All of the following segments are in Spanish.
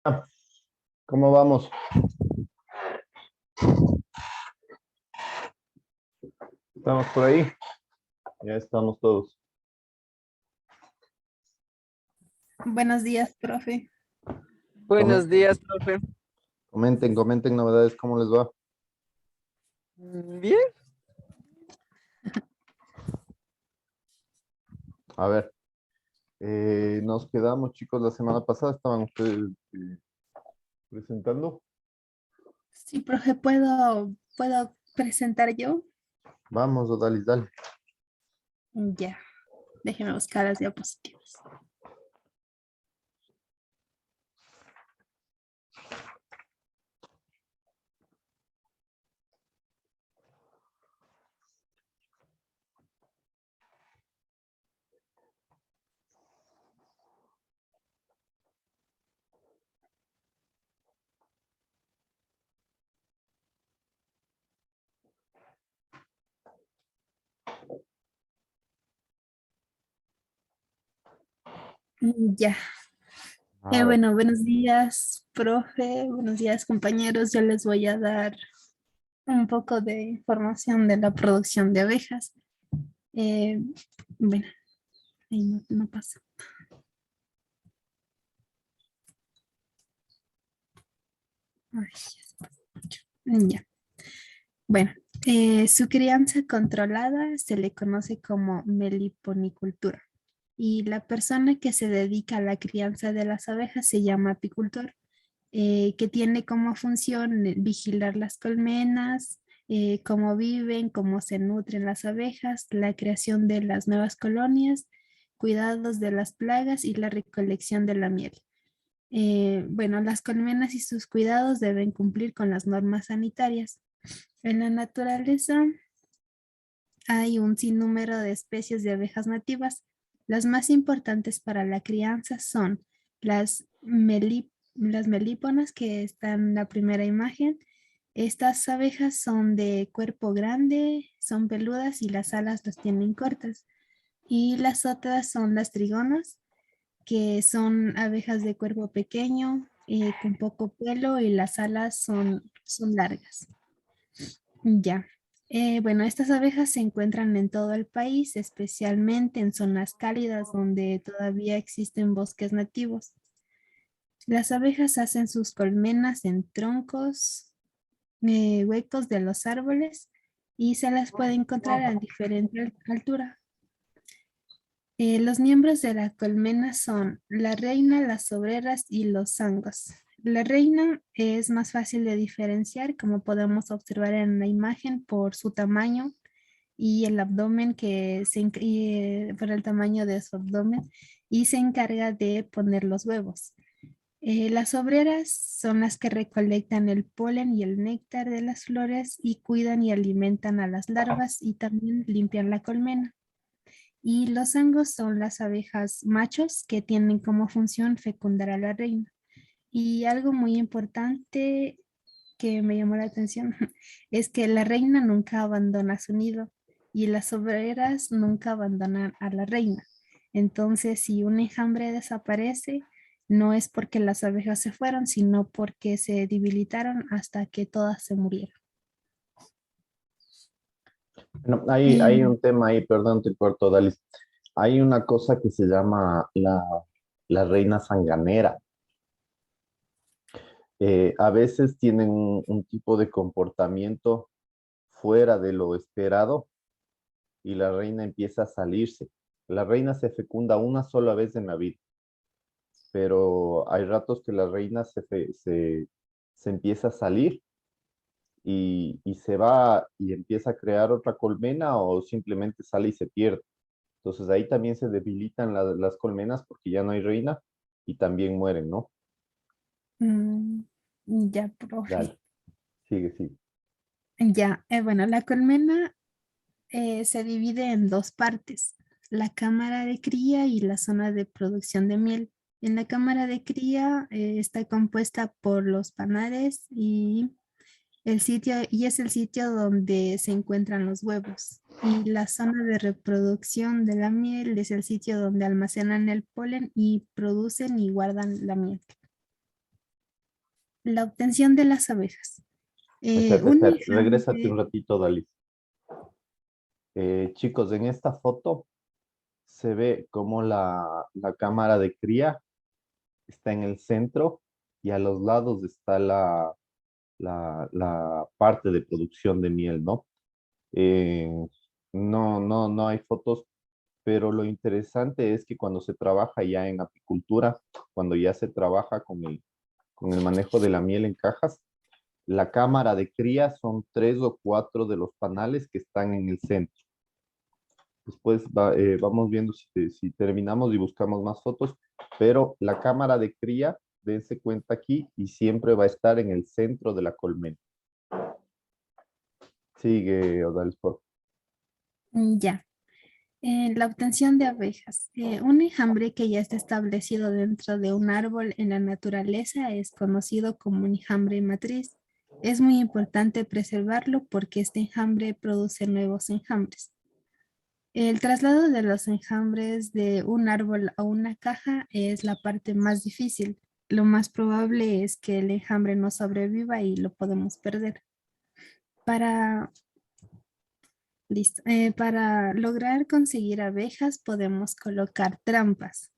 Ah, ¿cómo vamos? ¿Estamos por ahí? Ya estamos todos. Buenos días, profe. Buenos Comenten, días, profe. comenten novedades, ¿cómo les va? Bien, A ver, nos quedamos, chicos, la semana pasada estaban ustedes presentando. Sí, profe, ¿puedo presentar yo? Vamos, Odalis, dale. Ya, déjeme buscar las diapositivas. Ya. A ver, Bueno, buenos días, profe. Buenos días, compañeros. Yo les voy a dar un poco de información de la producción de abejas. Eh, bueno, ahí no pasa. Ay, ya. Bueno, su crianza controlada se le conoce como meliponicultura y la persona que se dedica a la crianza de las abejas se llama apicultor, que tiene como función vigilar las colmenas, cómo viven, cómo se nutren las abejas, la creación de las nuevas colonias, cuidados de las plagas y la recolección de la miel. Bueno, las colmenas y sus cuidados deben cumplir con las normas sanitarias. En la naturaleza hay un sinnúmero de especies de abejas nativas. Las más importantes para la crianza son las melíponas, que están en la primera imagen. Estas abejas son de cuerpo grande, son peludas y las alas las tienen cortas. Y las otras son las trigonas, que son abejas de cuerpo pequeño, con poco pelo y las alas son largas. Ya. Bueno, estas abejas se encuentran en todo el país, especialmente en zonas cálidas donde todavía existen bosques nativos. Las abejas hacen sus colmenas en troncos, huecos de los árboles y se las puede encontrar a diferente altura. Los miembros de la colmena son la reina, las obreras y los zangos. La reina es más fácil de diferenciar, como podemos observar en la imagen, por su tamaño y el abdomen por el tamaño de su abdomen, y se encarga de poner los huevos. Las obreras son las que recolectan el polen y el néctar de las flores y cuidan y alimentan a las larvas y también limpian la colmena. Y los zangos son las abejas machos que tienen como función fecundar a la reina. Y algo muy importante que me llamó la atención es que la reina nunca abandona su nido y las obreras nunca abandonan a la reina. Entonces, si un enjambre desaparece, no es porque las abejas se fueron, sino porque se debilitaron hasta que todas se murieron. bueno, hay Y un tema ahí, perdón, te corto, Odalis. Hay una cosa que se llama la reina sanganera. A veces tienen un tipo de comportamiento fuera de lo esperado y la reina empieza a salirse. La reina se fecunda una sola vez en la vida, pero hay ratos que la reina se empieza a salir y se va y empieza a crear otra colmena o simplemente sale y se pierde. Entonces ahí también se debilitan las colmenas porque ya no hay reina y también mueren, ¿no? mm, ya, profe. Dale, sigue, sigue. Ya, bueno, la colmena se divide en dos partes, la cámara de cría y la zona de producción de miel. En la cámara de cría está compuesta por los panales y es el sitio donde se encuentran los huevos. Y la zona de reproducción de la miel es el sitio donde almacenan el polen y producen y guardan la miel. La obtención de las abejas. Espérate, Un espérate, regrésate un enjambre, ratito, Dalí. Chicos, en esta foto se ve como la cámara de cría está en el centro y a los lados está la parte de producción de miel, ¿no? Eh, no hay fotos, pero lo interesante es que cuando se trabaja ya en apicultura, cuando ya se trabaja con el manejo de la miel en cajas, la cámara de cría son 3 o 4 de los panales que están en el centro. Después vamos viendo si terminamos y buscamos más fotos, pero la cámara de cría, dense cuenta aquí, y siempre va a estar en el centro de la colmena. Sigue, Odalis, por favor. ya. La obtención de abejas. Un enjambre que ya está establecido dentro de un árbol en la naturaleza es conocido como un enjambre matriz. Es muy importante preservarlo porque este enjambre produce nuevos enjambres. El traslado de los enjambres de un árbol a una caja es la parte más difícil. Lo más probable es que el enjambre no sobreviva y lo podemos perder. Para Listo. Para lograr conseguir abejas podemos colocar trampas.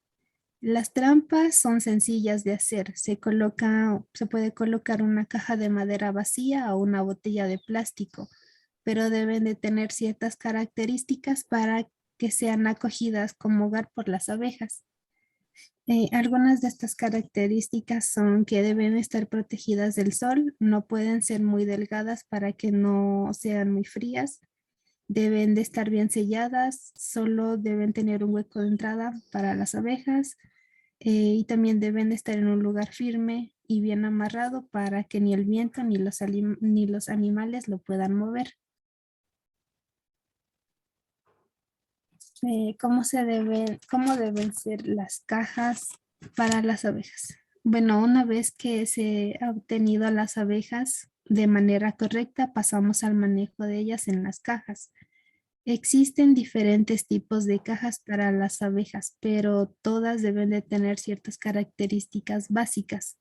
Las trampas son sencillas de hacer. Se puede colocar una caja de madera vacía o una botella de plástico, pero deben de tener ciertas características para que sean acogidas como hogar por las abejas. Algunas de estas características son que deben estar protegidas del sol, no pueden ser muy delgadas para que no sean muy frías, deben de estar bien selladas, solo deben tener un hueco de entrada para las abejas y también deben de estar en un lugar firme y bien amarrado para que ni el viento ni los animales lo puedan mover. ¿Cómo deben ser las cajas para las abejas? Bueno, una vez que se ha obtenido las abejas de manera correcta, pasamos al manejo de ellas en las cajas. Existen diferentes tipos de cajas para las abejas, pero todas deben de tener ciertas características básicas.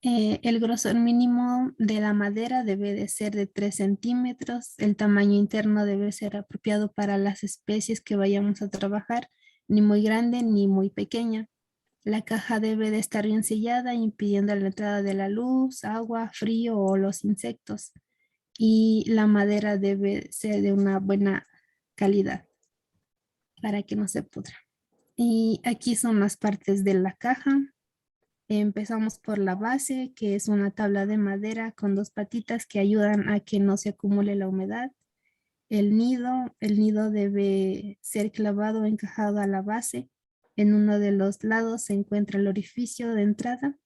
El grosor mínimo de la madera debe de ser de 3 centímetros. El tamaño interno debe ser apropiado para las especies que vayamos a trabajar, ni muy grande ni muy pequeña. La caja debe de estar bien sellada, impidiendo la entrada de la luz, agua, frío o los insectos. Y la madera debe ser de una buena calidad para que no se pudra. Y aquí son las partes de la caja. Empezamos por la base, que es una tabla de madera con 2 patitas que ayudan a que no se acumule la humedad. El nido debe ser clavado o encajado a la base. En uno de los lados se encuentra el orificio de entrada.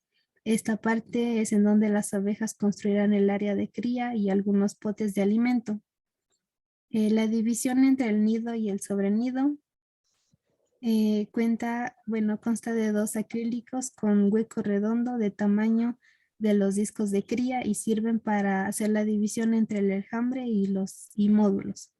Esta parte es en donde las abejas construirán el área de cría y algunos potes de alimento. La división entre el nido y el sobrenido consta de 2 acrílicos con hueco redondo de tamaño de los discos de cría y sirven para hacer la división entre el enjambre y módulos.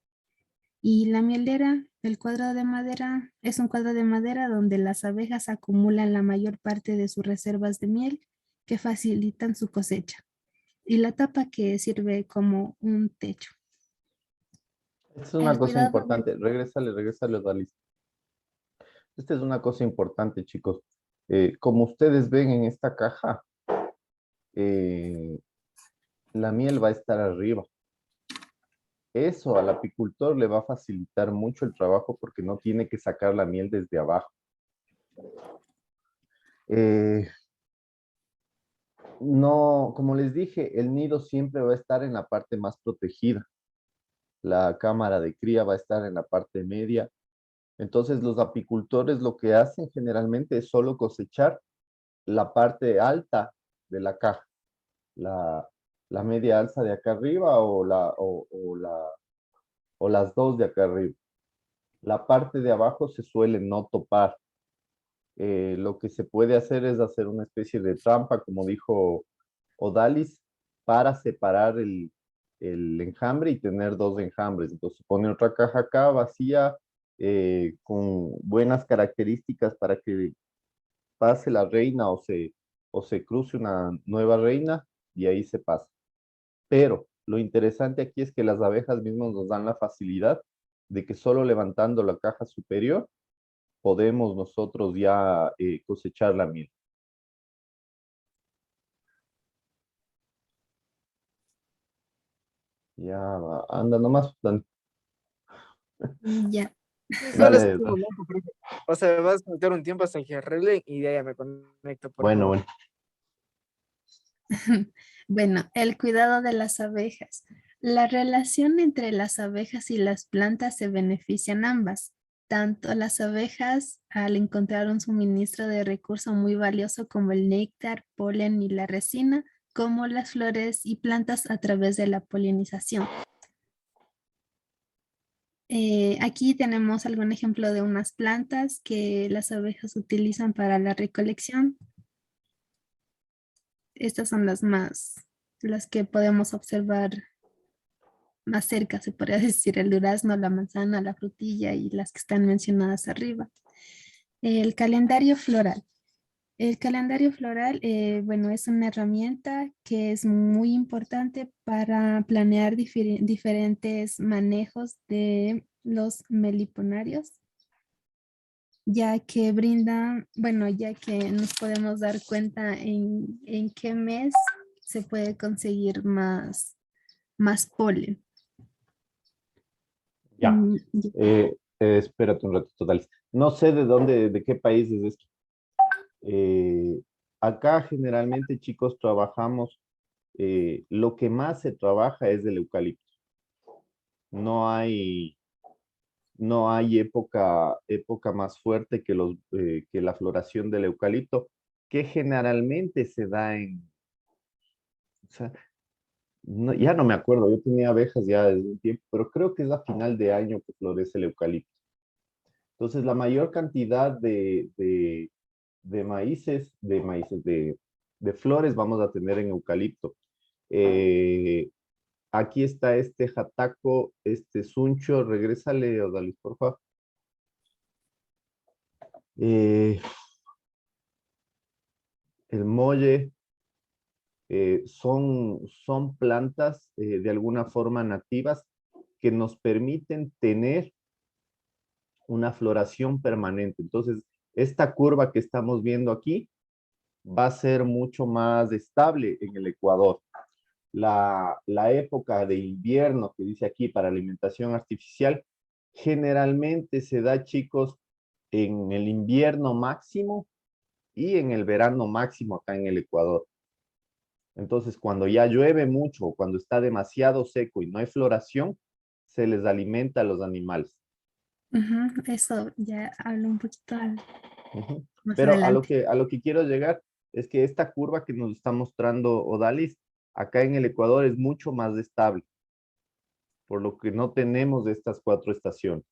Y la mielera, el cuadro de madera, es un cuadro de madera donde las abejas acumulan la mayor parte de sus reservas de miel que facilitan su cosecha. Y la tapa que sirve como un techo. Es una El cosa cuidado de... importante. Regrésale, Odalis. Esta es una cosa importante, chicos. Como ustedes ven en esta caja, eh, la miel va a estar arriba. Eso al apicultor le va a facilitar mucho el trabajo porque no tiene que sacar la miel desde abajo. Eh, no, como les dije, el nido siempre va a estar en la parte más protegida. La cámara de cría va a estar en la parte media. Entonces los apicultores lo que hacen generalmente es solo cosechar la parte alta de la caja, la, la media alza de acá arriba o las dos de acá arriba. La parte de abajo se suele no topar. Lo que se puede hacer es hacer una especie de trampa, como dijo Odalis, para separar el enjambre y tener 2 enjambres. Entonces se pone otra caja acá vacía con buenas características para que pase la reina o se cruce una nueva reina y ahí se pasa. Pero lo interesante aquí es que las abejas mismas nos dan la facilidad de que solo levantando la caja superior podemos nosotros ya cosechar la miel. Ya, anda nomás, Ya. Solo es dale. un momento, profe. O sea, vas a meter un tiempo hasta que arreglen y de ahí ya me conecto, por Bueno, favor. bueno. Bueno, el cuidado de las abejas. La relación entre las abejas y las plantas se benefician ambas. Tanto las abejas al encontrar un suministro de recurso muy valioso como el néctar, polen y la resina, como las flores y plantas a través de la polinización. Aquí tenemos algún ejemplo de unas plantas que las abejas utilizan para la recolección. Estas son las que podemos observar más cerca, se podría decir, el durazno, la manzana, la frutilla y las que están mencionadas arriba. El calendario floral. El calendario floral, bueno, es una herramienta que es muy importante para planear diferentes manejos de los meliponarios, ya que brinda, bueno, ya que nos podemos dar cuenta en qué mes se puede conseguir más polen. Ya. Ya. Espérate un ratito, dale. No sé de qué país es esto. Eh, Acá generalmente, chicos, trabajamos, lo que más se trabaja es el eucalipto. No hay, no hay época más fuerte que la floración del eucalipto, que generalmente se da o sea, ya no me acuerdo, yo tenía abejas ya desde un tiempo, pero creo que es a final de año que florece el eucalipto. Entonces, la mayor cantidad de flores vamos a tener en eucalipto. Eh, Aquí está este jataco, este suncho, regrésale, Odalis, por favor. Eh, el molle, son plantas de alguna forma nativas que nos permiten tener una floración permanente. Entonces, esta curva que estamos viendo aquí va a ser mucho más estable en el Ecuador. La época de invierno que dice aquí para alimentación artificial generalmente se da, chicos, en el invierno máximo y en el verano máximo acá en el Ecuador. Entonces, cuando ya llueve mucho o cuando está demasiado seco y no hay floración, se les alimenta a los animales. Ujú, eso ya hablo un poquito Ujú. más Pero adelante. a lo que quiero llegar es que esta curva que nos está mostrando Odalis, acá en el Ecuador es mucho más estable, por lo que no tenemos estas 4 estaciones.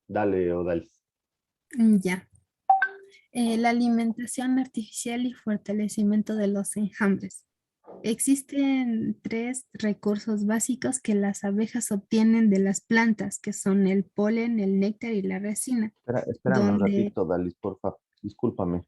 Dale, Odalis. Ya. La alimentación artificial y fortalecimiento de los enjambres. Existen tres recursos básicos que las abejas obtienen de las plantas, que son el polen, el néctar y la resina, Espérame un donde ratito, Odalis, por favor. Discúlpame.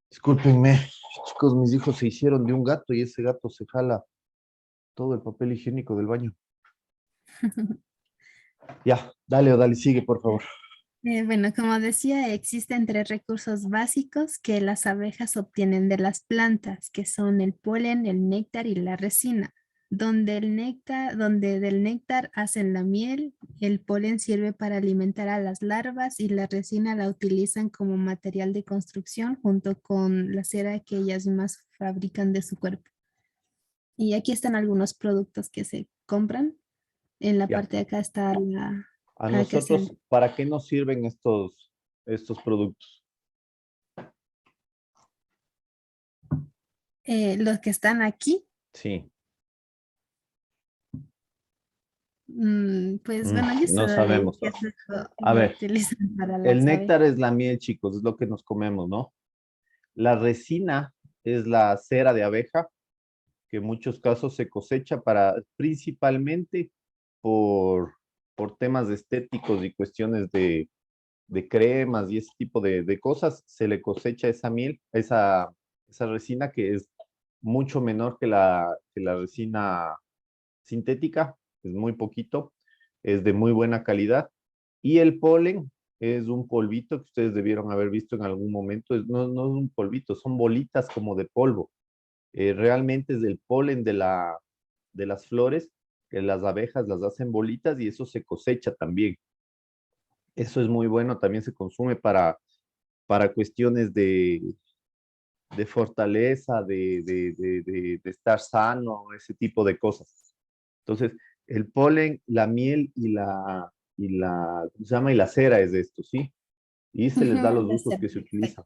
Discúlpenme, chicos, mis hijos se hicieron de un gato y ese gato se jala todo el papel higiénico del baño. Ya, dale, Odalis, sigue, por favor. Bueno, como decía, existen tres recursos básicos que las abejas obtienen de las plantas, que son el polen, el néctar y la resina, donde del néctar hacen la miel, el polen sirve para alimentar a las larvas y la resina la utilizan como material de construcción junto con la cera que ellas mismas fabrican de su cuerpo. Y aquí están algunos productos que se compran. En la Ya. parte de acá está A que nosotros, se, ¿para qué nos sirven estos productos? los que están aquí, Sí, pues bueno, yo no sé sabemos. que A lo ver, utilizan para el las abejas. néctar es la miel, chicos, es lo que nos comemos, ¿no? La resina es la cera de abeja, que en muchos casos se cosecha para, principalmente por, por temas estéticos y cuestiones de cremas y ese tipo de cosas, se le cosecha esa miel, esa resina que es mucho menor que la resina sintética, es muy poquito, es de muy buena calidad. Y el polen es un polvito que ustedes debieron haber visto en algún momento. No es un polvito, son bolitas como de polvo. Realmente es el polen de las flores, que las abejas las hacen bolitas y eso se cosecha también. Eso es muy bueno, también se consume para cuestiones de fortaleza, de estar sano, ese tipo de cosas. Entonces, el polen, la miel ¿cómo se llama? Y la cera es de esto, ¿sí? Y se les da Ujú, los de usos ser, que se exacto. utilizan.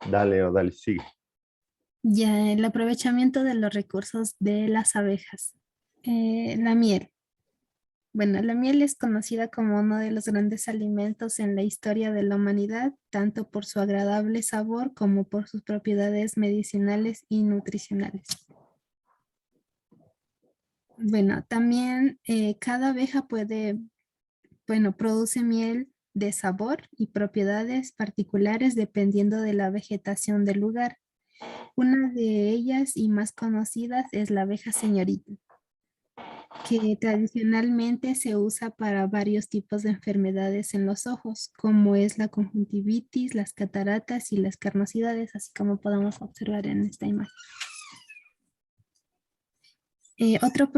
Dale, o dale, sigue. Ya, el aprovechamiento de los recursos de las abejas. La miel. Bueno, la miel es conocida como uno de los grandes alimentos en la historia de la humanidad, tanto por su agradable sabor como por sus propiedades medicinales y nutricionales. Bueno, también cada abeja bueno, produce miel de sabor y propiedades particulares dependiendo de la vegetación del lugar. Una de ellas y más conocidas es la abeja señorita, que tradicionalmente se usa para varios tipos de enfermedades en los ojos, como es la conjuntivitis, las cataratas y las carnosidades, así como podemos observar en esta imagen. Otro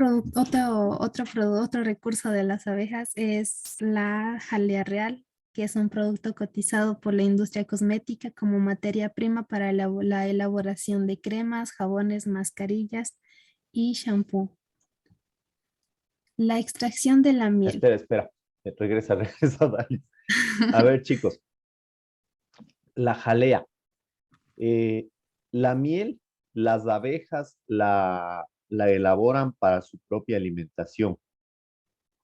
recurso de las abejas es la jalea real, que es un producto cotizado por la industria cosmética como materia prima para la elaboración de cremas, jabones, mascarillas y shampoo. La extracción de la miel. Espera. Regresa, dale. A ver, chicos, la jalea. Eh, la miel, las abejas la elaboran para su propia alimentación.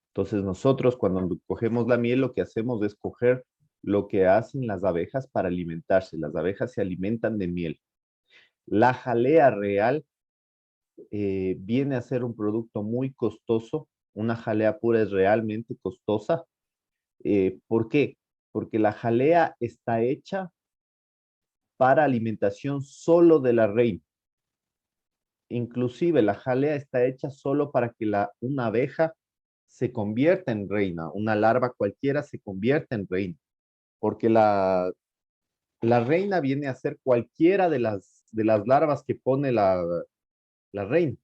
Entonces nosotros cuando cogemos la miel lo que hacemos es coger lo que hacen las abejas para alimentarse. Las abejas se alimentan de miel. La jalea real viene a ser un producto muy costoso. Una jalea pura es realmente costosa. ¿Por qué? Porque la jalea está hecha para alimentación solo de la reina. Inclusive la jalea está hecha solo para que una abeja se convierta en reina, una larva cualquiera se convierta en reina, porque la reina viene a ser cualquiera de las larvas que pone la reina.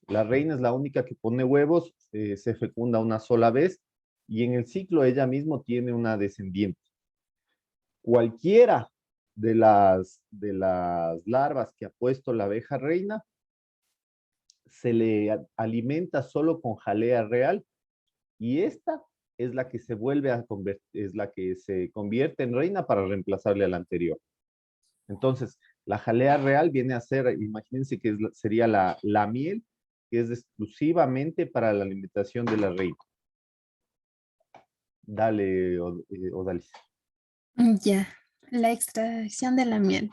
La reina es la única que pone huevos, se fecunda una sola vez y en el ciclo ella misma tiene una descendiente. Cualquiera de las larvas que ha puesto la abeja reina se le alimenta solo con jalea real y esta es la que se vuelve a convertir, es la que se convierte en reina para reemplazarle a la anterior. Entonces, la jalea real viene a ser, imagínense que sería la miel, que es exclusivamente para la alimentación de la reina. Dale, Odalis. Ya, la extracción de la miel.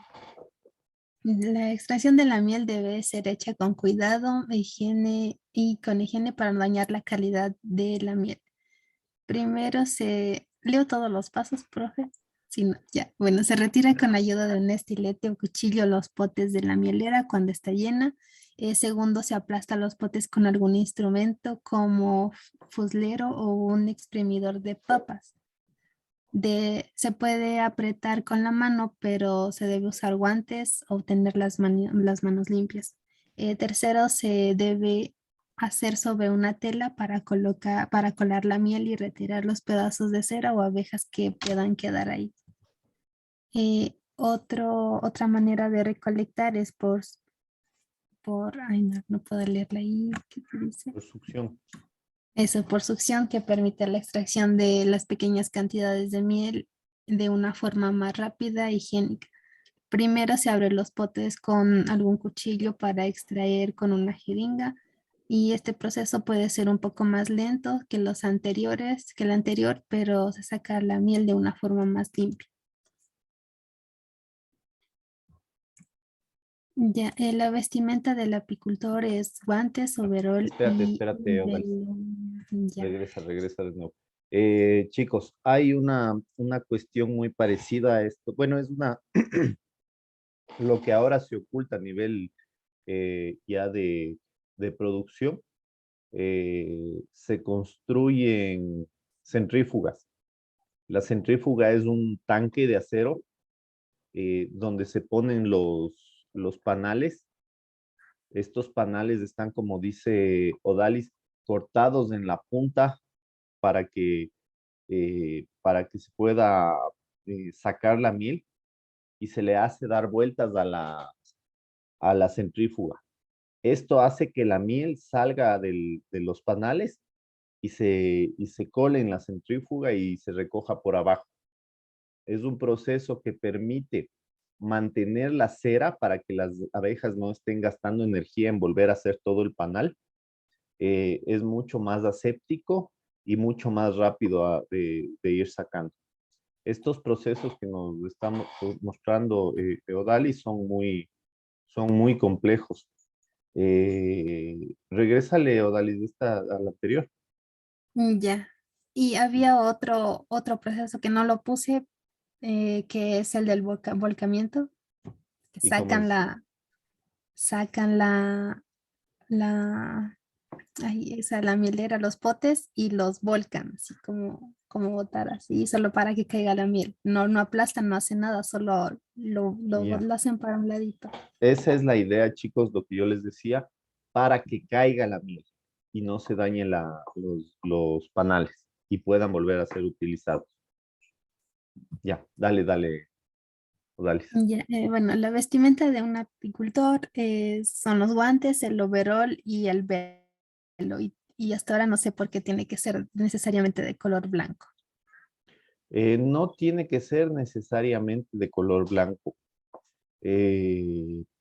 La extracción de la miel debe ser hecha con cuidado, higiene y con higiene para no dañar la calidad de la miel. Primero leo todos los pasos, profe. Sí, no, ya. Bueno, se retira con la ayuda de un estilete o cuchillo los potes de la mielera cuando está llena. Segundo, se aplasta los potes con algún instrumento como fuslero o un exprimidor de papas. Se puede apretar con la mano, pero se debe usar guantes o tener las manos limpias. Tercero, se debe hacer sobre una tela para colar la miel y retirar los pedazos de cera o abejas que puedan quedar ahí. Otra manera de recolectar es ay, no puedo leerla ahí, ¿qué te dice? Por succión. Eso por succión que permite la extracción de las pequeñas cantidades de miel de una forma más rápida e higiénica. Primero se abren los potes con algún cuchillo para extraer con una jeringa y este proceso puede ser un poco más lento que los anteriores, que el anterior, pero se saca la miel de una forma más limpia. Ya, la vestimenta del apicultor es guantes, overol y Espérate, Odalis. ya. Regresa de nuevo. Chicos, hay una cuestión muy parecida a esto. Bueno, es lo que ahora se oculta a nivel ya de producción. Se construyen centrífugas. La centrífuga es un tanque de acero donde se ponen los panales. Estos panales están, como dice Odalis, cortados en la punta para que se pueda sacar la miel y se le hace dar vueltas a la centrífuga. Esto hace que la miel salga de los panales y se cole en la centrífuga y se recoja por abajo. Es un proceso que permite mantener la cera para que las abejas no estén gastando energía en volver a hacer todo el panal. Es mucho más aséptico y mucho más rápido de ir sacando. Estos procesos que nos estamos mostrando Odalis son muy complejos. Regrésale, Odalis, a la anterior. Ya. Y había otro proceso que no lo puse, que es el del volcamiento, que ¿Y cómo es? sacan la, ay, esa, la mielera, los potes y los volcan, así como botar así, solo para que caiga la miel. No, no aplastan, no hacen nada, solo Ya. lo hacen para un ladito. Esa es la idea, chicos, lo que yo les decía, para que caiga la miel y no se dañen los panales y puedan volver a ser utilizados. Ya, dale, Odalis. Ya, bueno, la vestimenta de un apicultor son los guantes, el overol y el velo. Y hasta ahora no sé por qué tiene que ser necesariamente de color blanco. No tiene que ser necesariamente de color blanco,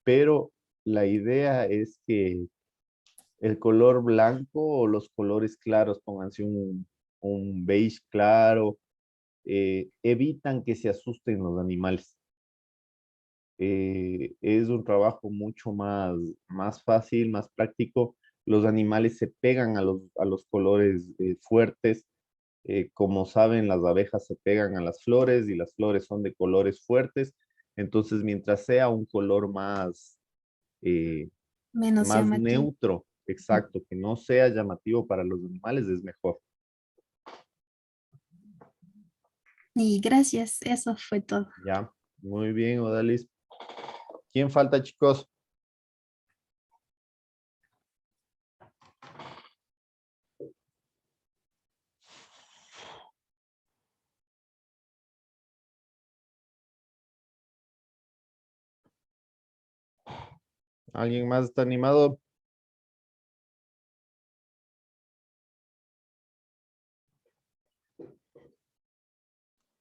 pero la idea es que el color blanco o los colores claros, pónganse un beige claro, evitan que se asusten los animales. Es un trabajo mucho más fácil, más práctico. Los animales se pegan a los colores fuertes. Como saben, las abejas se pegan a las flores y las flores son de colores fuertes. Entonces, mientras sea un color eh, Menos más llamativo. neutro, exacto, que no sea llamativo para los animales, es mejor. Y gracias, eso fue todo. Ya, muy bien, Odalis. ¿Quién falta, chicos? ¿Alguien más está animado?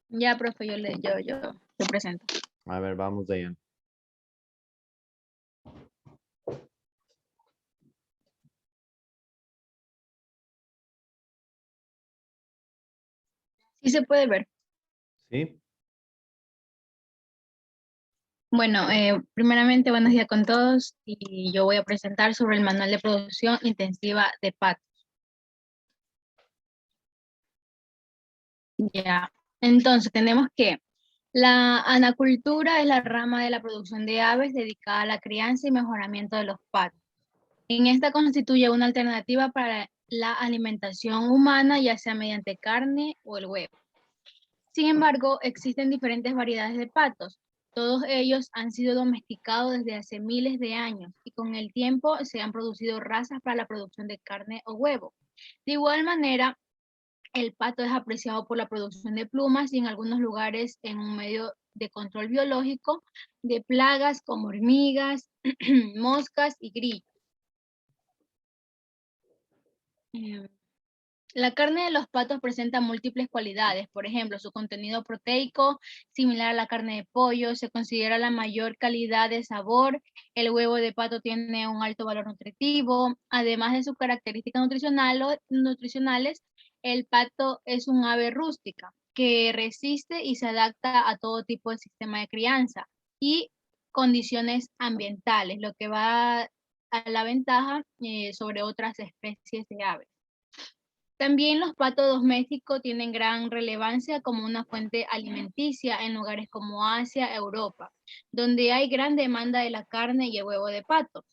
Ya, profe, yo presento. A ver, vamos, Dayan. Sí se puede ver. ¿Sí? Bueno, primeramente, buenos días con todos y yo voy a presentar sobre el manual de producción intensiva de patos. Ya, entonces tenemos que la anacultura es la rama de la producción de aves dedicada a la crianza y mejoramiento de los patos. En esta constituye una alternativa para la alimentación humana, ya sea mediante carne o el huevo. Sin embargo, existen diferentes variedades de patos. Todos ellos han sido domesticados desde hace miles de años y con el tiempo se han producido razas para la producción de carne o huevo. De igual manera, el pato es apreciado por la producción de plumas y en algunos lugares en un medio de control biológico de plagas como hormigas, moscas y grillos. La carne de los patos presenta múltiples cualidades, por ejemplo, su contenido proteico, similar a la carne de pollo, se considera la mayor calidad de sabor, el huevo de pato tiene un alto valor nutritivo, además de sus características nutricionales, el pato es un ave rústica que resiste y se adapta a todo tipo de sistema de crianza y condiciones ambientales, lo que va a la ventaja sobre otras especies de aves. También los patos domésticos tienen gran relevancia como una fuente alimenticia en lugares como Asia, Europa, donde hay gran demanda de la carne y el huevo de pato.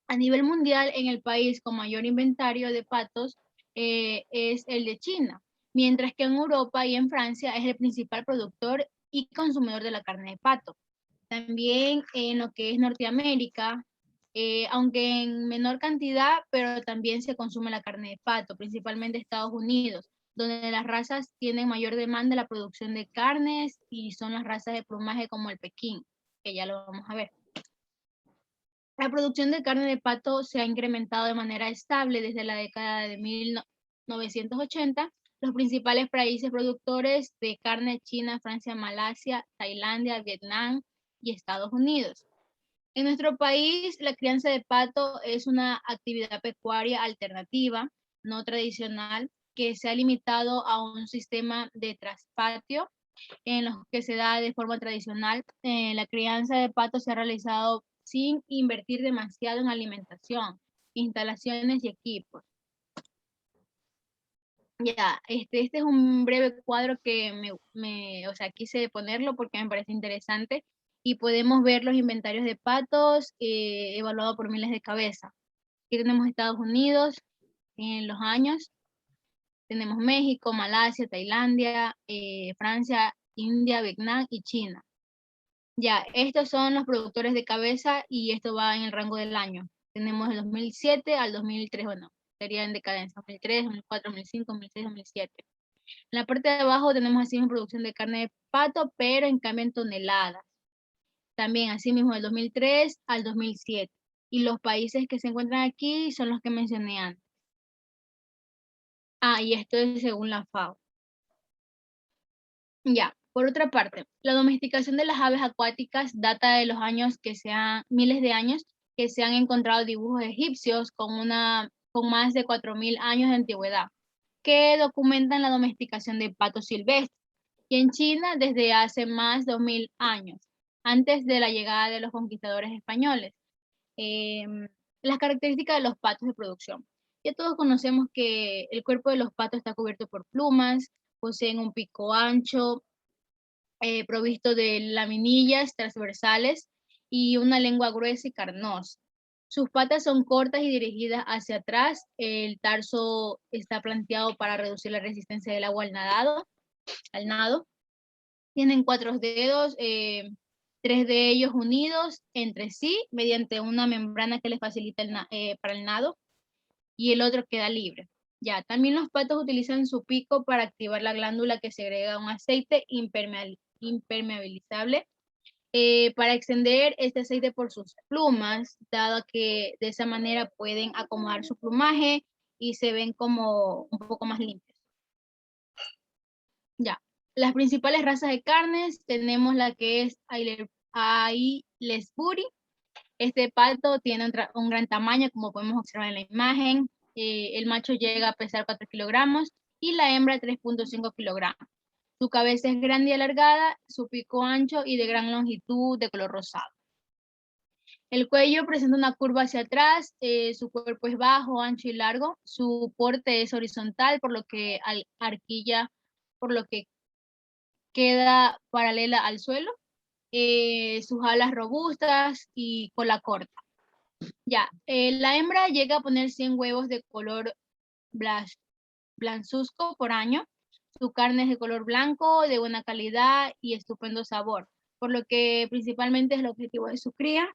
A nivel mundial, en el país con mayor inventario de patos es el de China, mientras que en Europa y en Francia es el principal productor y consumidor de la carne de pato. También en lo que es Norteamérica, aunque en menor cantidad, pero también se consume la carne de pato, principalmente Estados Unidos, donde las razas tienen mayor demanda en la producción de carnes y son las razas de plumaje como el Pekín, que ya lo vamos a ver. La producción de carne de pato se ha incrementado de manera estable desde la década de 1980. Los principales países productores de carne: China, Francia, Malasia, Tailandia, Vietnam y Estados Unidos. En nuestro país, la crianza de pato es una actividad pecuaria alternativa, no tradicional, que se ha limitado a un sistema de traspatio en los que se da de forma tradicional. La crianza de pato se ha realizado sin invertir demasiado en alimentación, instalaciones y equipos. Ya, este es un breve cuadro que o sea, quise ponerlo porque me parece interesante y podemos ver los inventarios de patos evaluados por miles de cabezas. Aquí tenemos Estados Unidos en los años, tenemos México, Malasia, Tailandia, Francia, India, Vietnam y China. Ya, estos son los productores de cabeza y esto va en el rango del año. Tenemos el 2007 al 2003, bueno, sería en decadencia, 2003, 2004, 2005, 2006, 2007. En la parte de abajo tenemos así en producción de carne de pato, pero en cambio en toneladas. También así mismo del 2003 al 2007. Y los países que se encuentran aquí son los que mencioné antes. Ah, y esto es según la FAO. Ya, por otra parte, la domesticación de las aves acuáticas data de los años miles de años, que se han encontrado dibujos egipcios con más de 4000 años de antigüedad, que documentan la domesticación de patos silvestres. Y en China desde hace más de 2000 años, antes de la llegada de los conquistadores españoles. Las características de los patos de producción. Ya todos conocemos que el cuerpo de los patos está cubierto por plumas, poseen un pico ancho, provisto de laminillas transversales y una lengua gruesa y carnosa. Sus patas son cortas y dirigidas hacia atrás. El tarso está planteado para reducir la resistencia del agua al nado. Tienen 4 dedos, 3 de ellos unidos entre sí mediante una membrana que les facilita para el nado y el otro queda libre. Ya, también los patos utilizan su pico para activar la glándula que segrega un aceite impermeabilizable para extender este aceite por sus plumas, dado que de esa manera pueden acomodar su plumaje y se ven como un poco más limpios. Ya, las principales razas de carnes, tenemos la que es Aylesbury. Este pato tiene un gran tamaño, como podemos observar en la imagen. El macho llega a pesar 4 kilogramos y la hembra 3.5 kilogramos. Su cabeza es grande y alargada, su pico ancho y de gran longitud de color rosado. El cuello presenta una curva hacia atrás, su cuerpo es bajo, ancho y largo, su porte es horizontal, por lo que queda paralela al suelo, sus alas robustas y cola corta. Ya, la hembra llega a poner 100 huevos de color blancuzco por año. Su carne es de color blanco, de buena calidad y estupendo sabor, por lo que principalmente es el objetivo de su cría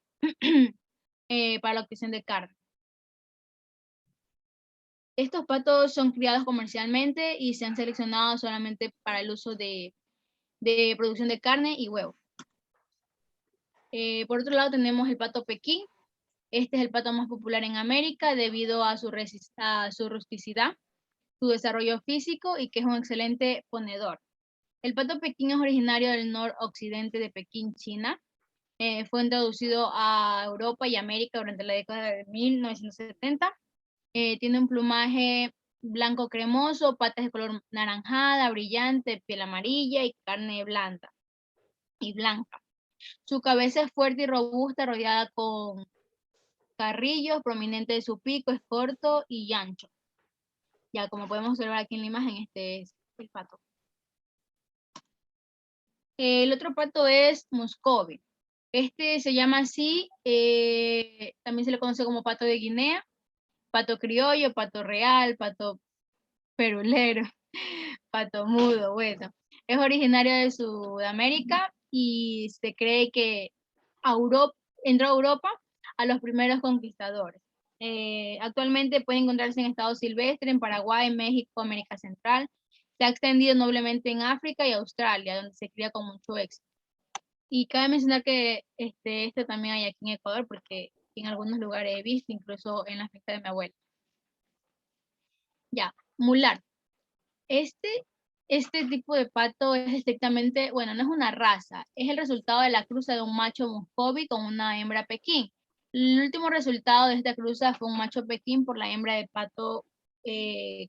para la obtención de carne. Estos patos son criados comercialmente y se han seleccionado solamente para el uso de producción de carne y huevo. Por otro lado tenemos el pato Pekín. Este es el pato más popular en América debido a su rusticidad. su desarrollo físico y que es un excelente ponedor. El pato Pekín es originario del noroccidente de Pekín, China. Fue introducido a Europa y América durante la década de 1970. Tiene un plumaje blanco cremoso, patas de color naranjada, brillante, piel amarilla y carne blanda y blanca. Su cabeza es fuerte y robusta, rodeada con carrillos, prominente de su pico, es corto y ancho. Ya, como podemos observar aquí en la imagen, este es el pato. El otro pato es Muscovy. Este se llama así, también se le conoce como pato de Guinea, pato criollo, pato real, pato perulero, pato mudo, bueno. Es originario de Sudamérica y se cree que entró a Europa a los primeros conquistadores. Actualmente puede encontrarse en estado silvestre, en Paraguay, México, América Central. Se ha extendido noblemente en África y Australia, donde se cría con mucho éxito. Y cabe mencionar que este también hay aquí en Ecuador, porque en algunos lugares he visto, incluso en la fiesta de mi abuela. Ya, mular. Este tipo de pato es estrictamente, bueno, no es una raza, es el resultado de la cruza de un macho Muscovy con una hembra Pekín. El último resultado de esta cruza fue un macho Pekín por la hembra de pato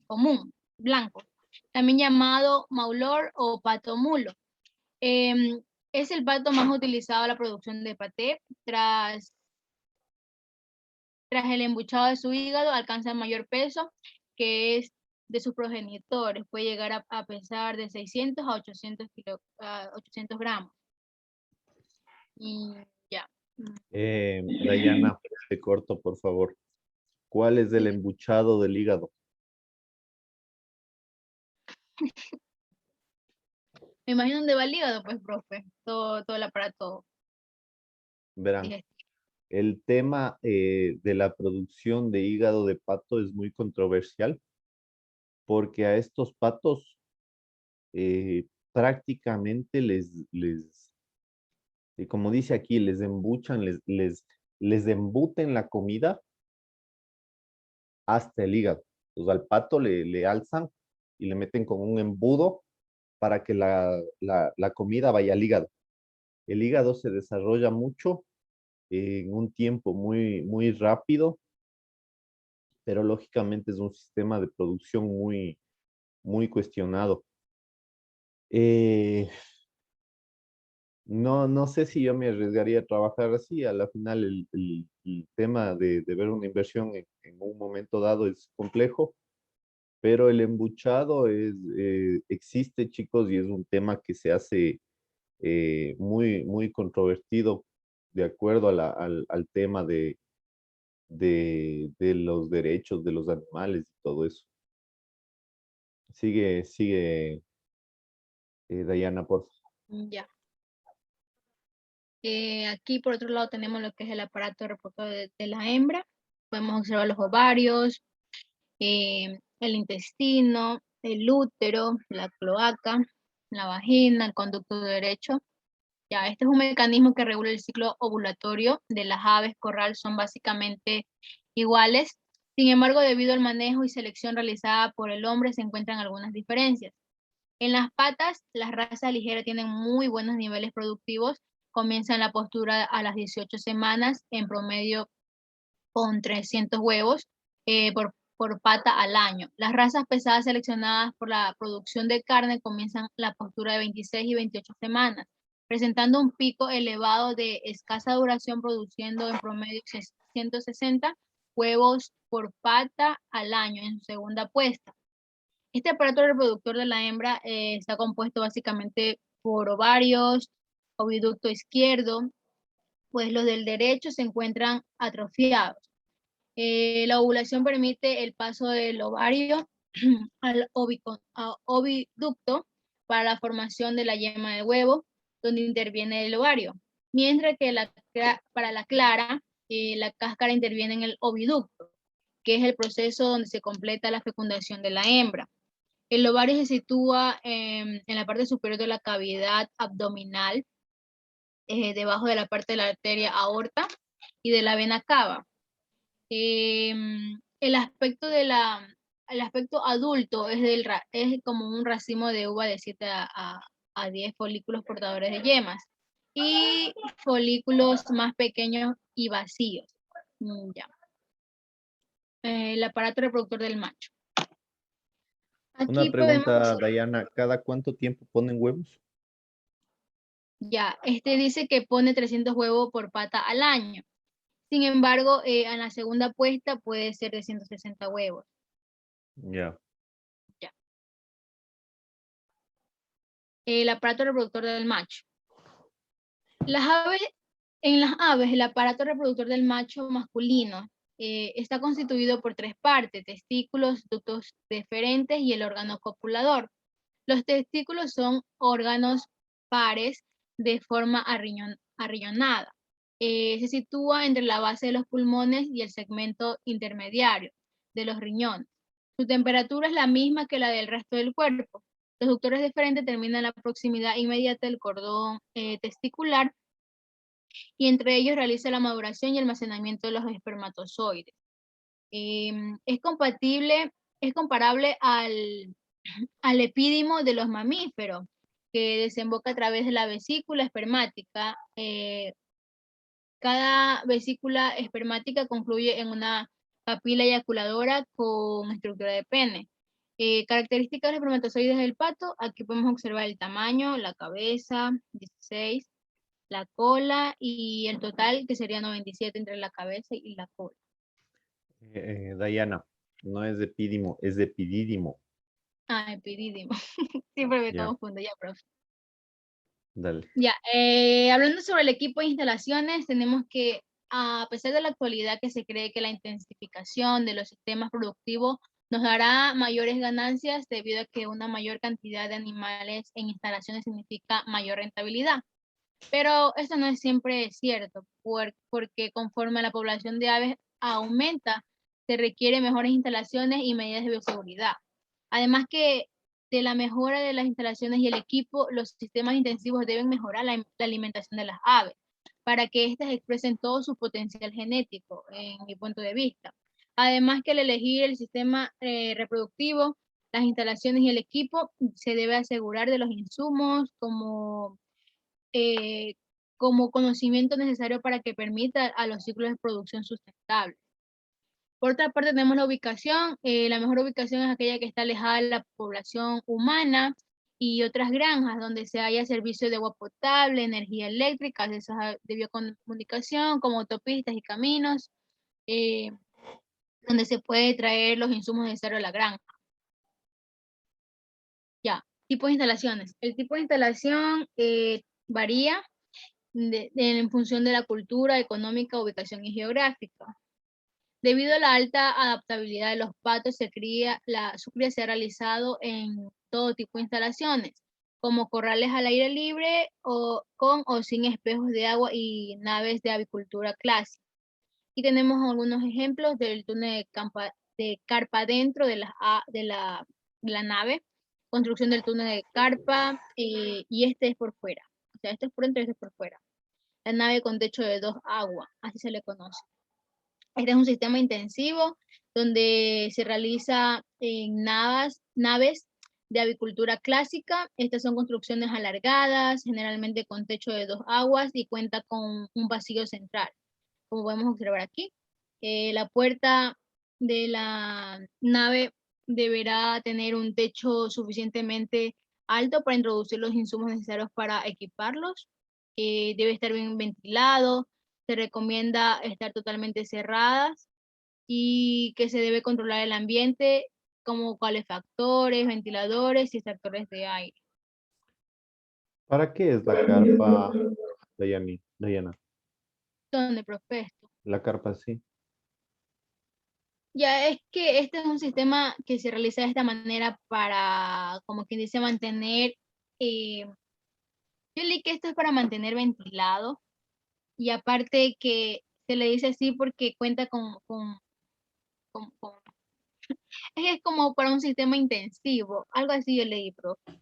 común, blanco, también llamado maulor o pato mulo. Es el pato más utilizado en la producción de paté. Tras el embuchado de su hígado, alcanza mayor peso que es de sus progenitores. Puede llegar a pesar de 600 a 800 gramos. Y ya. Dayana, te corto, por favor. ¿Cuál es el embuchado del hígado? Me imagino dónde va el hígado, pues, profe. Todo el aparato Verán, digestivo. el tema de la producción de hígado de pato es muy controversial porque a estos patos prácticamente y como dice aquí, les embuchan, les embuten la comida hasta el hígado. Entonces al pato le alzan y le meten con un embudo para que la comida vaya al hígado. El hígado se desarrolla mucho en un tiempo muy rápido, pero lógicamente es un sistema de producción muy cuestionado. No sé si yo me arriesgaría a trabajar así. A la final, el tema de ver una inversión en un momento dado es complejo, pero el embuchado existe, chicos, y es un tema que se hace muy controvertido de acuerdo al tema de los derechos de los animales y todo eso. Sigue, Dayana, por favor. Ya. Aquí por otro lado tenemos lo que es el aparato reproductor de la hembra. Podemos observar los ovarios, el intestino, el útero, la cloaca, la vagina, el conducto derecho. Ya, este es un mecanismo que regula el ciclo ovulatorio de las aves corral, son básicamente iguales. Sin embargo, debido al manejo y selección realizada por el hombre, se encuentran algunas diferencias. En las patas, las razas ligeras tienen muy buenos niveles productivos. Comienzan la postura a las 18 semanas, en promedio con 300 huevos por pata al año. Las razas pesadas seleccionadas por la producción de carne comienzan la postura de 26 y 28 semanas, presentando un pico elevado de escasa duración, produciendo en promedio 160 huevos por pata al año en su segunda puesta. Este aparato reproductor de la hembra está compuesto básicamente por ovarios, oviducto izquierdo, pues los del derecho se encuentran atrofiados. La ovulación permite el paso del ovario al oviducto para la formación de la yema de huevo, donde interviene el ovario, mientras que para la clara, la cáscara interviene en el oviducto, que es el proceso donde se completa la fecundación de la hembra. El ovario se sitúa en la parte superior de la cavidad abdominal, debajo de la parte de la arteria aorta y de la vena cava. El aspecto de la el aspecto adulto es como un racimo de uva de 7 a 10 folículos portadores de yemas y folículos más pequeños y vacíos. Ya. El aparato reproductor del macho. Una Aquí podemos pregunta, observar, Diana, ¿cada cuánto tiempo ponen huevos? ya, este dice que pone 300 huevos por pata al año. Sin embargo, en la segunda puesta puede ser de 160 huevos. Ya. Ya. El aparato reproductor del macho. Las aves, en las aves, el aparato reproductor del macho masculino está constituido por 3 partes: testículos, ductos deferentes y el órgano copulador. Los testículos son órganos pares de forma arrillonada. Se sitúa entre la base de los pulmones y el segmento intermediario de los riñones. Su temperatura es la misma que la del resto del cuerpo. Los ductores deferentes terminan en la proximidad inmediata del cordón testicular y entre ellos realiza la maduración y almacenamiento de los espermatozoides. Es comparable al epídimo de los mamíferos, que desemboca a través de la vesícula espermática. Cada vesícula espermática concluye en una papila eyaculadora con estructura de pene. Características de los espermatozoides del pato: aquí podemos observar el tamaño, la cabeza, 16, la cola y el total, que sería 97 entre la cabeza y la cola. Diana, no es de epídimo, es de epidídimo. Ah, epidídimo. Siempre me Ya, confundo, ya, profe. dale. Ya, hablando sobre el equipo de instalaciones, tenemos que, a pesar de la actualidad que se cree que la intensificación de los sistemas productivos nos dará mayores ganancias debido a que una mayor cantidad de animales en instalaciones significa mayor rentabilidad. Pero esto no es siempre cierto, porque conforme la población de aves aumenta, se requieren mejores instalaciones y medidas de bioseguridad. Además que de la mejora de las instalaciones y el equipo, los sistemas intensivos deben mejorar la alimentación de las aves para que éstas expresen todo su potencial genético, en mi punto de vista. Además que al elegir el sistema reproductivo, las instalaciones y el equipo, se debe asegurar de los insumos eh, como conocimiento necesario para que permita a los ciclos de producción sustentables. Por otra parte, tenemos la ubicación. La mejor ubicación es aquella que está alejada de la población humana y otras granjas donde se haya servicio de agua potable, energía eléctrica, de biocomunicación, como autopistas y caminos, eh, donde se puede traer los insumos necesarios a la granja. Ya, tipo de instalaciones. El tipo de instalación varía en función de la cultura económica, ubicación y geográfica. Debido a la alta adaptabilidad de los patos, su cría se ha realizado en todo tipo de instalaciones, como corrales al aire libre o con o sin espejos de agua y naves de avicultura clásica. Y tenemos algunos ejemplos del túnel de carpa dentro de la nave, construcción del túnel de carpa, y este es por fuera. O sea, este es por dentro y este es por fuera. La nave con techo de 2 aguas, así se le conoce. Este es un sistema intensivo donde se realiza en naves de avicultura clásica. Estas son construcciones alargadas, generalmente con techo de 2 aguas y cuenta con un pasillo central, como podemos observar aquí. La puerta de la nave deberá tener un techo suficientemente alto para introducir los insumos necesarios para equiparlos. Debe estar bien ventilado. Se recomienda estar totalmente cerradas y que se debe controlar el ambiente como calefactores, ventiladores y extractores de aire. ¿Para qué es la carpa, Diana? ¿Dónde, profe? La carpa sí. Ya es que este es un sistema que se realiza de esta manera para, como quien dice, mantener, yo leí que esto es para mantener ventilado y aparte que se le dice así porque cuenta con es como para un sistema intensivo, algo así yo leí, profe.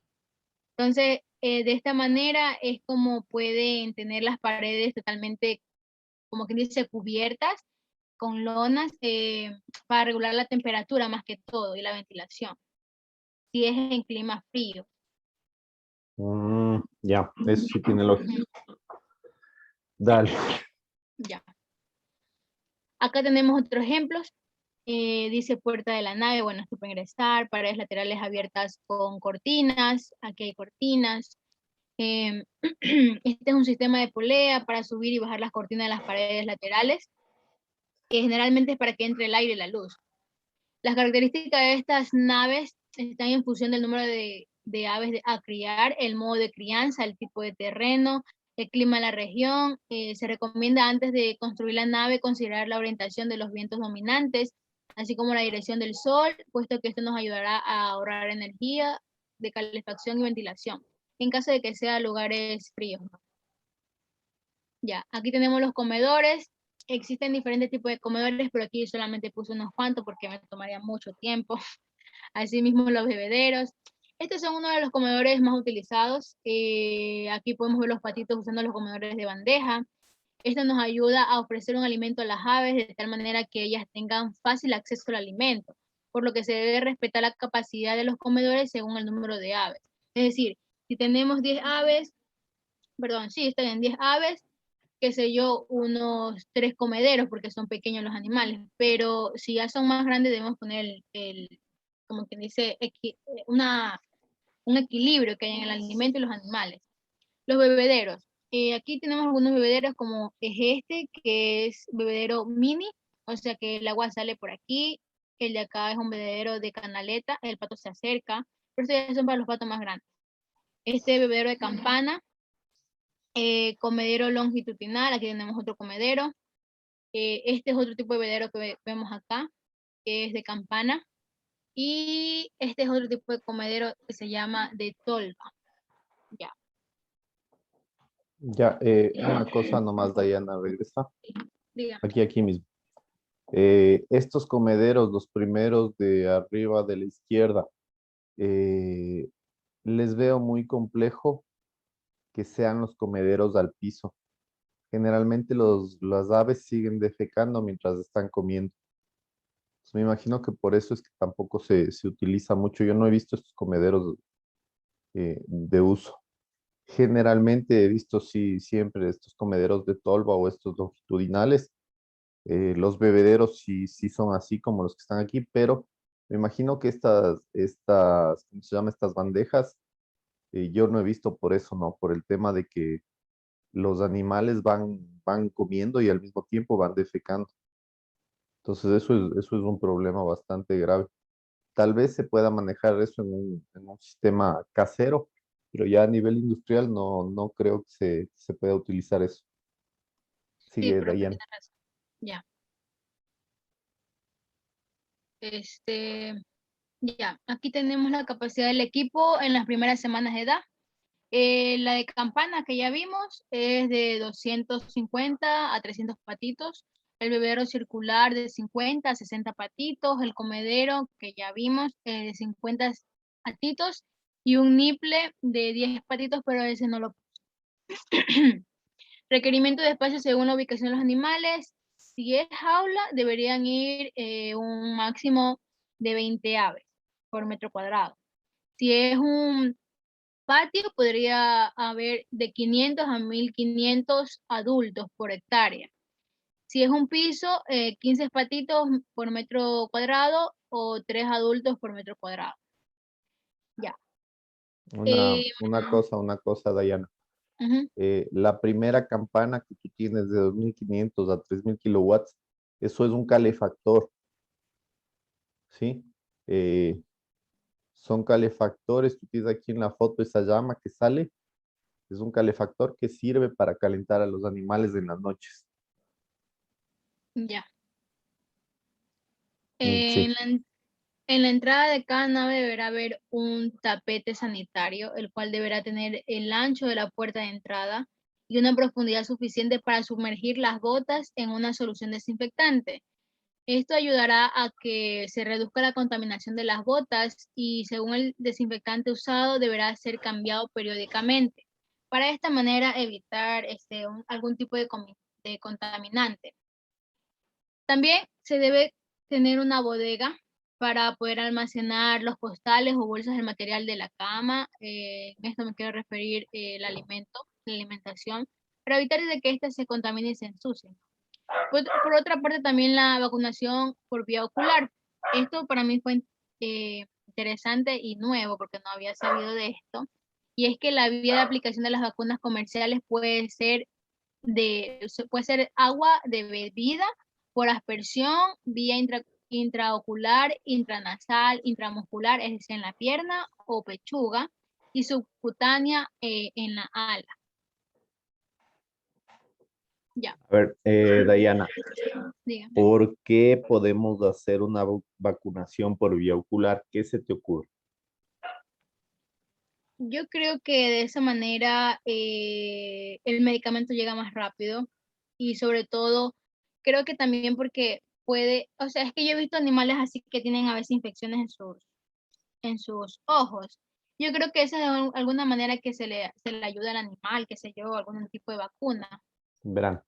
Entonces, de esta manera es como pueden tener las paredes totalmente, como quien dice, cubiertas con lonas para regular la temperatura más que todo y la ventilación, si es en clima frío. Ya, eso sí tiene lógica. Ujú, Dale. ya. Acá tenemos otros ejemplos. Dice puerta de la nave, bueno, esto puede ingresar, paredes laterales abiertas con cortinas, aquí hay cortinas. Este es un sistema de polea para subir y bajar las cortinas de las paredes laterales, que generalmente es para que entre el aire y la luz. Las características de estas naves están en función del número de aves a criar, el modo de crianza, el tipo de terreno, el clima de la región. Se recomienda antes de construir la nave considerar la orientación de los vientos dominantes, así como la dirección del sol, puesto que esto nos ayudará a ahorrar energía de calefacción y ventilación, en caso de que sea lugares fríos, ¿no? Ya, aquí tenemos los comedores. Existen diferentes tipos de comedores, pero aquí solamente puse unos cuantos porque me tomaría mucho tiempo. Asimismo, los bebederos. Estos son uno de los comedores más utilizados. Aquí podemos ver los patitos usando los comedores de bandeja. Esto nos ayuda a ofrecer un alimento a las aves de tal manera que ellas tengan fácil acceso al alimento, por lo que se debe respetar la capacidad de los comedores según el número de aves. Es decir, si tenemos 10 aves, perdón, sí, están en 10 aves, qué sé yo, unos 3 comederos porque son pequeños los animales, pero si ya son más grandes debemos poner como quien dice, un equilibrio que hay en el alimento y los animales. Los bebederos. Aquí tenemos algunos bebederos como es este, que es bebedero mini, o sea que el agua sale por aquí. El de acá es un bebedero de canaleta, el pato se acerca, pero estos ya son para los patos más grandes. Este bebedero de campana, comedero longitudinal, aquí tenemos otro comedero. Este es otro tipo de bebedero que vemos acá, que es de campana. Y este es otro tipo de comedero que se llama de tolva. Ya. Ya, una cosa nomás, Dayana, regresa. Diga. Aquí mismo. Estos comederos, los primeros de arriba de la izquierda, eh, les veo muy complejo que sean los comederos al piso. Generalmente las aves siguen defecando mientras están comiendo. Pues me imagino que por eso es que tampoco se utiliza mucho. Yo no he visto estos comederos de uso. Generalmente he visto sí, siempre estos comederos de tolva o estos longitudinales. Los bebederos sí son así como los que están aquí, pero me imagino que ¿cómo se llama? Estas bandejas, yo no he visto por eso, ¿no? Por el tema de que los animales van comiendo y al mismo tiempo van defecando. Entonces eso es un problema bastante grave. Tal vez se pueda manejar eso en un sistema casero, pero ya a nivel industrial no creo que se pueda utilizar eso. Sí, Sigue, profe, Dayan. tienes razón. Ya. Este, ya. Aquí tenemos la capacidad del equipo en las primeras semanas de edad. La de campana que ya vimos es de 250 a 300 patitos. El bebedero circular de 50 a 60 patitos. El comedero que ya vimos de 50 patitos. Y un niple de 10 patitos, pero ese no lo Requerimiento de espacio según la ubicación de los animales. Si es jaula, deberían ir un máximo de 20 aves por metro cuadrado. Si es un patio, podría haber de 500 a 1500 adultos por hectárea. Si es un piso, 15 patitos por metro cuadrado o 3 adultos por metro cuadrado. Ya. Una cosa, Dayana. Ujú. La primera campana que tú tienes de 2500 a 3000 kilowatts, eso es un calefactor, ¿sí? Eh, Son calefactores, tú tienes aquí en la foto esa llama que sale, es un calefactor que sirve para calentar a los animales en las noches. Ya. Sí, En la, en la entrada de cada nave deberá haber un tapete sanitario, el cual deberá tener el ancho de la puerta de entrada y una profundidad suficiente para sumergir las gotas en una solución desinfectante. Esto ayudará a que se reduzca la contaminación de las gotas y según el desinfectante usado deberá ser cambiado periódicamente. Para esta manera evitar algún tipo de contaminante. También se debe tener una bodega para poder almacenar los costales o bolsas del material de la cama. En esto me quiero referir el alimento, la alimentación, para evitar de que ésta se contamine y se ensucie. Por otra parte, también la vacunación por vía ocular. Esto para mí fue interesante y nuevo porque no había sabido de esto. Y es que la vía de aplicación de las vacunas comerciales puede ser agua de bebida por aspersión, vía intraocular, intranasal, intramuscular, es decir, en la pierna o pechuga, y subcutánea en la ala. Ya. A ver, Dayana, Dígame. ¿por qué podemos hacer una vacunación por vía ocular? ¿Qué se te ocurre? Yo creo que de esa manera el medicamento llega más rápido y sobre todo creo que también porque puede, o sea, es que yo he visto animales así que tienen a veces infecciones en sus ojos. Yo creo que esa es de alguna manera que se le ayuda al animal, que se lleva algún tipo de vacuna. Verán,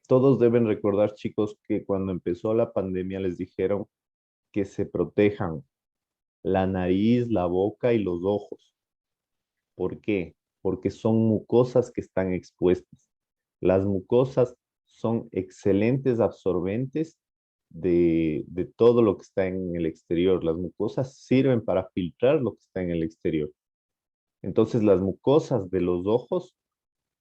todos deben recordar, chicos, que cuando empezó la pandemia les dijeron que se protejan la nariz, la boca y los ojos. ¿Por qué? Porque son mucosas que están expuestas. Las mucosas son excelentes absorbentes de todo lo que está en el exterior. Las mucosas sirven para filtrar lo que está en el exterior. Entonces, las mucosas de los ojos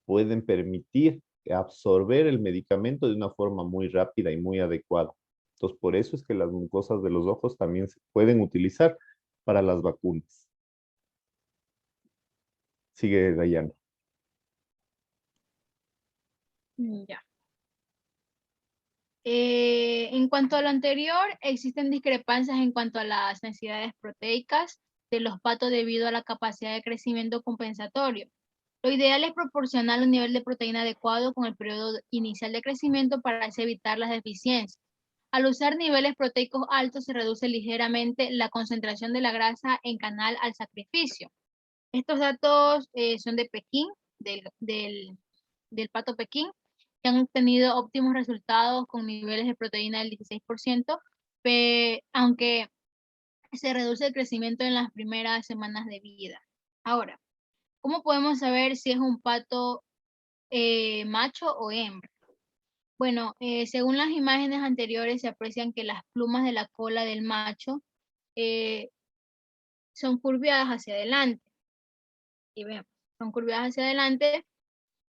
pueden permitir absorber el medicamento de una forma muy rápida y muy adecuada. Entonces, por eso es que las mucosas de los ojos también se pueden utilizar para las vacunas. Sigue, Dayana. Ya. En cuanto a lo anterior, existen discrepancias en cuanto a las necesidades proteicas de los patos debido a la capacidad de crecimiento compensatorio. Lo ideal es proporcionar un nivel de proteína adecuado con el periodo inicial de crecimiento para así evitar las deficiencias. Al usar niveles proteicos altos se reduce ligeramente la concentración de la grasa en canal al sacrificio. Estos datos son de Pekín, del pato Pekín, que han obtenido óptimos resultados con niveles de proteína del 16%, aunque se reduce el crecimiento en las primeras semanas de vida. Ahora, ¿cómo podemos saber si es un pato macho o hembra? Bueno, según las imágenes anteriores se aprecian que las plumas de la cola del macho son curviadas hacia adelante. Y vemos, son curviadas hacia adelante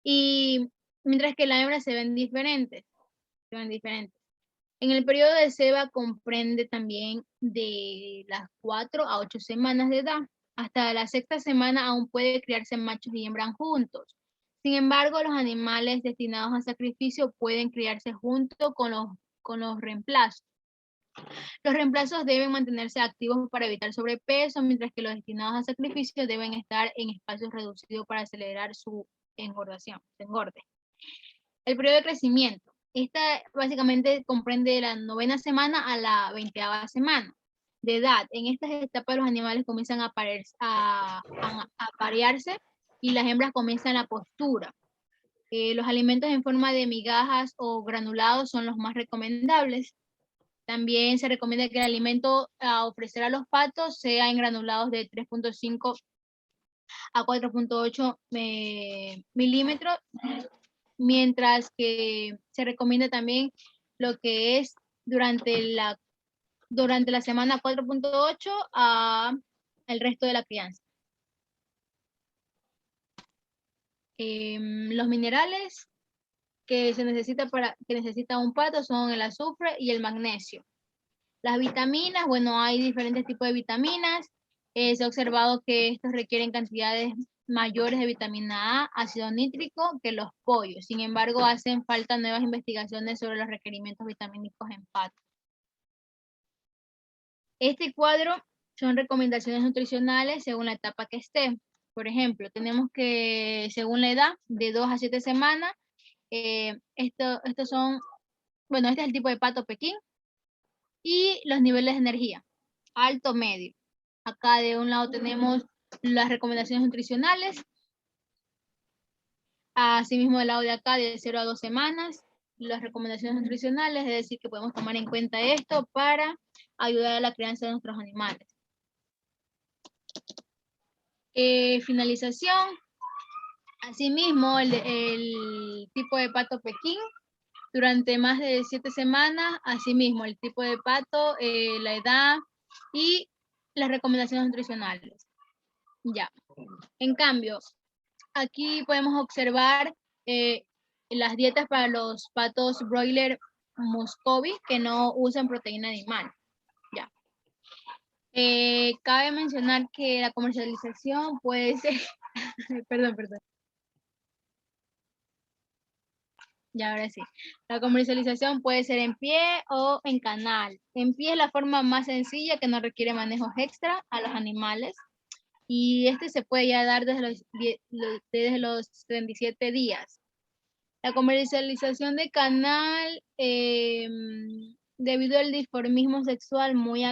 y mientras que la hembra se ven diferentes. En el periodo de ceba comprende también de las 4 a 8 semanas de edad. Hasta la sexta semana aún puede criarse machos y hembras juntos. Sin embargo, los animales destinados a sacrificio pueden criarse junto con los reemplazos. Los reemplazos deben mantenerse activos para evitar sobrepeso, mientras que los destinados a sacrificio deben estar en espacios reducidos para acelerar su engorde. El periodo de crecimiento. Esta básicamente comprende de la 9ª semana a la 20ª semana de edad. En estas etapas los animales comienzan a aparearse y las hembras comienzan la postura. Los alimentos en forma de migajas o granulados son los más recomendables. También se recomienda que el alimento a ofrecer a los patos sea en granulados de 3.5 a 4.8 milímetros, mientras que se recomienda también lo que es durante la semana 4.8 a el resto de la crianza. Los minerales que necesita un pato son el azufre y el magnesio. Las vitaminas, bueno, hay diferentes tipos de vitaminas. Se ha observado que estos requieren cantidades mayores de vitamina A, ácido nítrico, que los pollos. Sin embargo, hacen falta nuevas investigaciones sobre los requerimientos vitamínicos en patos. Este cuadro son recomendaciones nutricionales según la etapa que esté. Por ejemplo, tenemos que, según la edad, de 2 a 7 semanas, estos son, bueno, este es el tipo de pato Pekín, y los niveles de energía, alto, medio. Acá de un lado tenemos las recomendaciones nutricionales, asimismo del lado de acá de 0 a 2 semanas, las recomendaciones nutricionales, es decir, que podemos tomar en cuenta esto para ayudar a la crianza de nuestros animales. Finalización. Asimismo, el tipo de pato Pekín durante más de 7 semanas, asimismo el tipo de pato, la edad y las recomendaciones nutricionales. Ya. En cambio, aquí podemos observar las dietas para los patos broiler Muscovy que no usan proteína animal. Ya. Cabe mencionar que la comercialización puede ser, perdón. Ya, ahora sí. La comercialización puede ser en pie o en canal. En pie es la forma más sencilla que no requiere manejos extra a los animales. Y este se puede ya dar desde los 37 días. La comercialización de canal, debido al dimorfismo sexual muy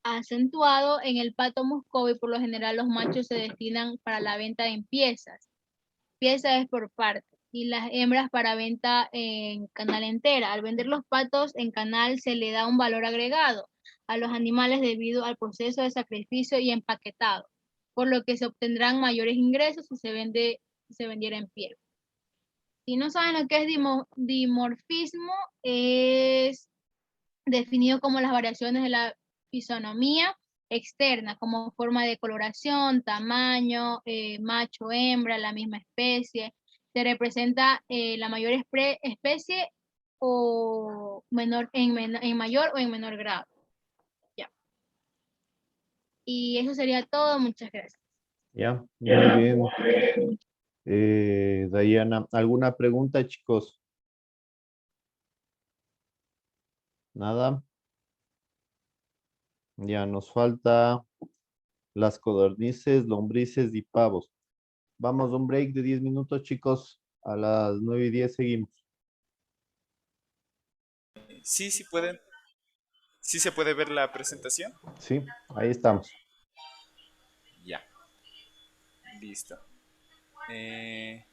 acentuado en el pato Muscovy, por lo general los machos se destinan para la venta en piezas. Pieza es por parte. Y las hembras para venta en canal entera. Al vender los patos en canal se le da un valor agregado a los animales debido al proceso de sacrificio y empaquetado, por lo que se obtendrán mayores ingresos si se vendiera en pie. Si no saben lo que es dimorfismo, es definido como las variaciones de la fisonomía externa, como forma de coloración, tamaño, macho, hembra, la misma especie. Se representa la mayor especie o en mayor o en menor grado. Ya. Y eso sería todo. Muchas gracias. Ya, muy bien. Diana, ¿alguna pregunta, chicos? Nada. Ya nos falta las codornices, lombrices y pavos. Vamos a un break de 10 minutos, chicos. A las 9:10 seguimos. Sí, sí pueden. Sí se puede ver la presentación. Sí, ahí estamos. Ya. Listo. Eh,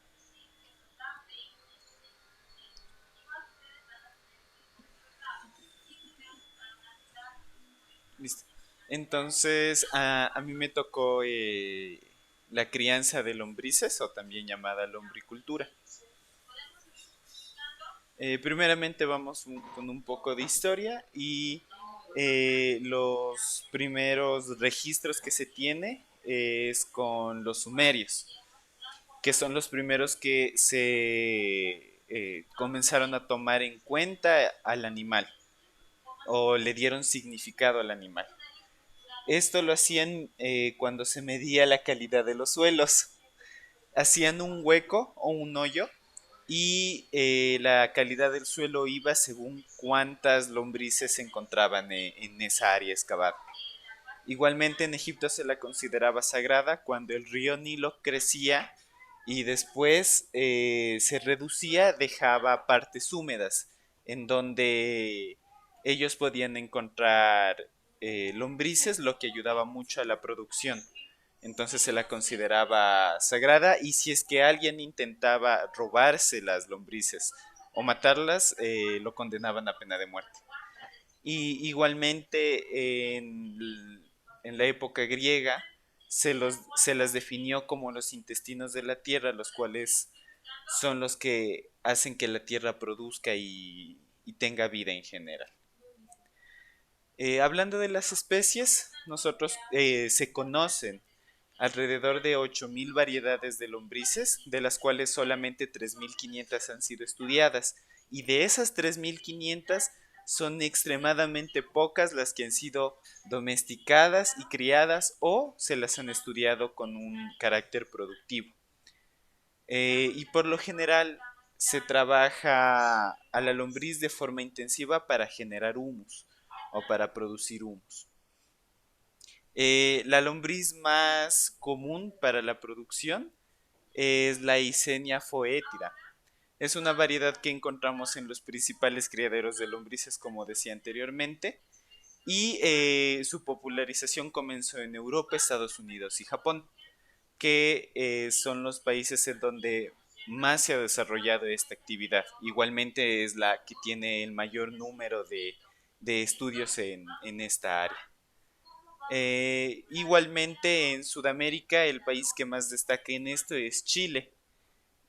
Listo. Entonces, a mí me tocó la crianza de lombrices, o también llamada lombricultura. Primeramente vamos con un poco de historia y los primeros registros que se tiene es con los sumerios, que son los primeros que se comenzaron a tomar en cuenta al animal o le dieron significado al animal. Esto lo hacían cuando se medía la calidad de los suelos. Hacían un hueco o un hoyo y la calidad del suelo iba según cuántas lombrices se encontraban en esa área excavada. Igualmente en Egipto se la consideraba sagrada cuando el río Nilo crecía y después se reducía, dejaba partes húmedas en donde ellos podían encontrar lombrices, lo que ayudaba mucho a la producción. Entonces se la consideraba sagrada y si es que alguien intentaba robarse las lombrices o matarlas, lo condenaban a pena de muerte. Y igualmente en la época griega se las definió como los intestinos de la tierra, los cuales son los que hacen que la tierra produzca y tenga vida en general. Hablando de las especies, nosotros se conocen alrededor de 8.000 variedades de lombrices, de las cuales solamente 3.500 han sido estudiadas. Y de esas 3.500 son extremadamente pocas las que han sido domesticadas y criadas o se las han estudiado con un carácter productivo. Y por lo general se trabaja a la lombriz de forma intensiva para generar humus o para producir humus. La lombriz más común para la producción es la Eisenia foetida. Es una variedad que encontramos en los principales criaderos de lombrices, como decía anteriormente, y su popularización comenzó en Europa, Estados Unidos y Japón, que son los países en donde más se ha desarrollado esta actividad. Igualmente es la que tiene el mayor número de estudios en esta área. Igualmente en Sudamérica el país que más destaca en esto es Chile,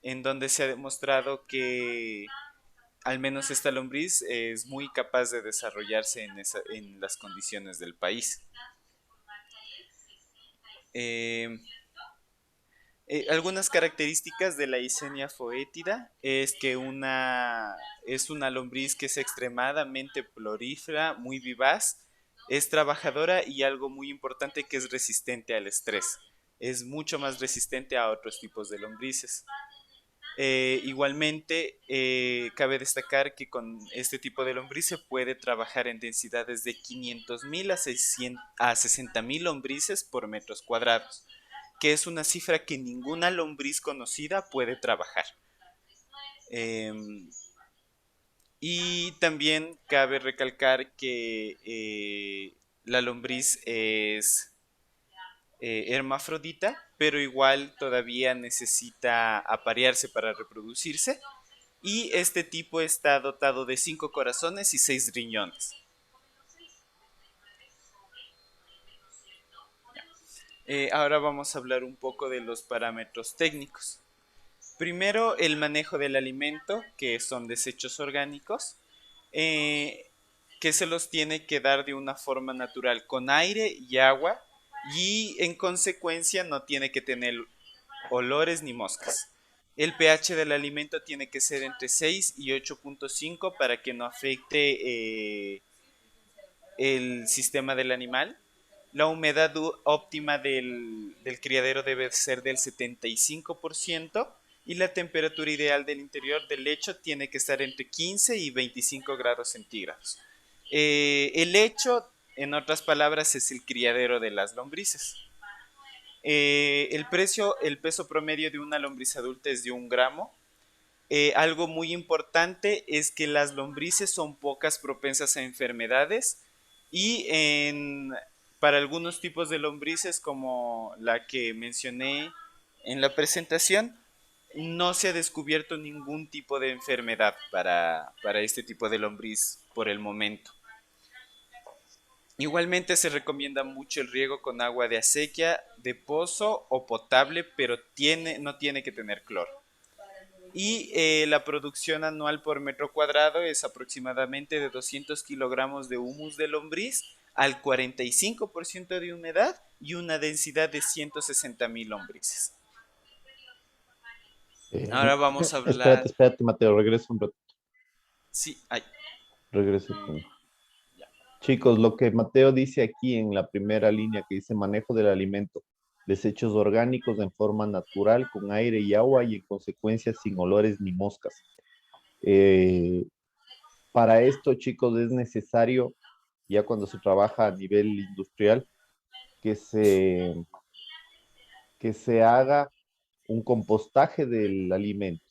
en donde se ha demostrado que al menos esta lombriz es muy capaz de desarrollarse en las condiciones del país. Algunas características de la Eisenia foetida es que es una lombriz que es extremadamente prolífera, muy vivaz, es trabajadora y algo muy importante que es resistente al estrés. Es mucho más resistente a otros tipos de lombrices. Igualmente, cabe destacar que con este tipo de lombriz se puede trabajar en densidades de 500.000 a 60.000 lombrices por metros cuadrados, que es una cifra que ninguna lombriz conocida puede trabajar. Y también cabe recalcar que la lombriz es hermafrodita, pero igual todavía necesita aparearse para reproducirse. Y este tipo está dotado de 5 corazones y 6 riñones. Ahora vamos a hablar un poco de los parámetros técnicos. Primero, el manejo del alimento, que son desechos orgánicos, que se los tiene que dar de una forma natural, con aire y agua, y en consecuencia no tiene que tener olores ni moscas. El pH del alimento tiene que ser entre 6 y 8.5 para que no afecte el sistema del animal. La humedad óptima del criadero debe ser del 75% y la temperatura ideal del interior del lecho tiene que estar entre 15 y 25 grados centígrados. El lecho, en otras palabras, es el criadero de las lombrices. El peso promedio de una lombriz adulta es de 1 gramo. Algo muy importante es que las lombrices son pocas propensas a enfermedades y para algunos tipos de lombrices como la que mencioné en la presentación, no se ha descubierto ningún tipo de enfermedad para este tipo de lombriz por el momento. Igualmente se recomienda mucho el riego con agua de acequia, de pozo o potable, pero no tiene que tener cloro. Y la producción anual por metro cuadrado es aproximadamente de 200 kilogramos de humus de lombriz al 45% de humedad y una densidad de 160.000 lombrices. Ahora vamos a hablar... Espérate, Mateo, regreso un rato. Sí, ay. Regreso. Chicos, lo que Mateo dice aquí en la primera línea que dice manejo del alimento, desechos orgánicos en forma natural con aire y agua y en consecuencia sin olores ni moscas. Para esto, chicos, es necesario, ya cuando se trabaja a nivel industrial, que se haga un compostaje del alimento,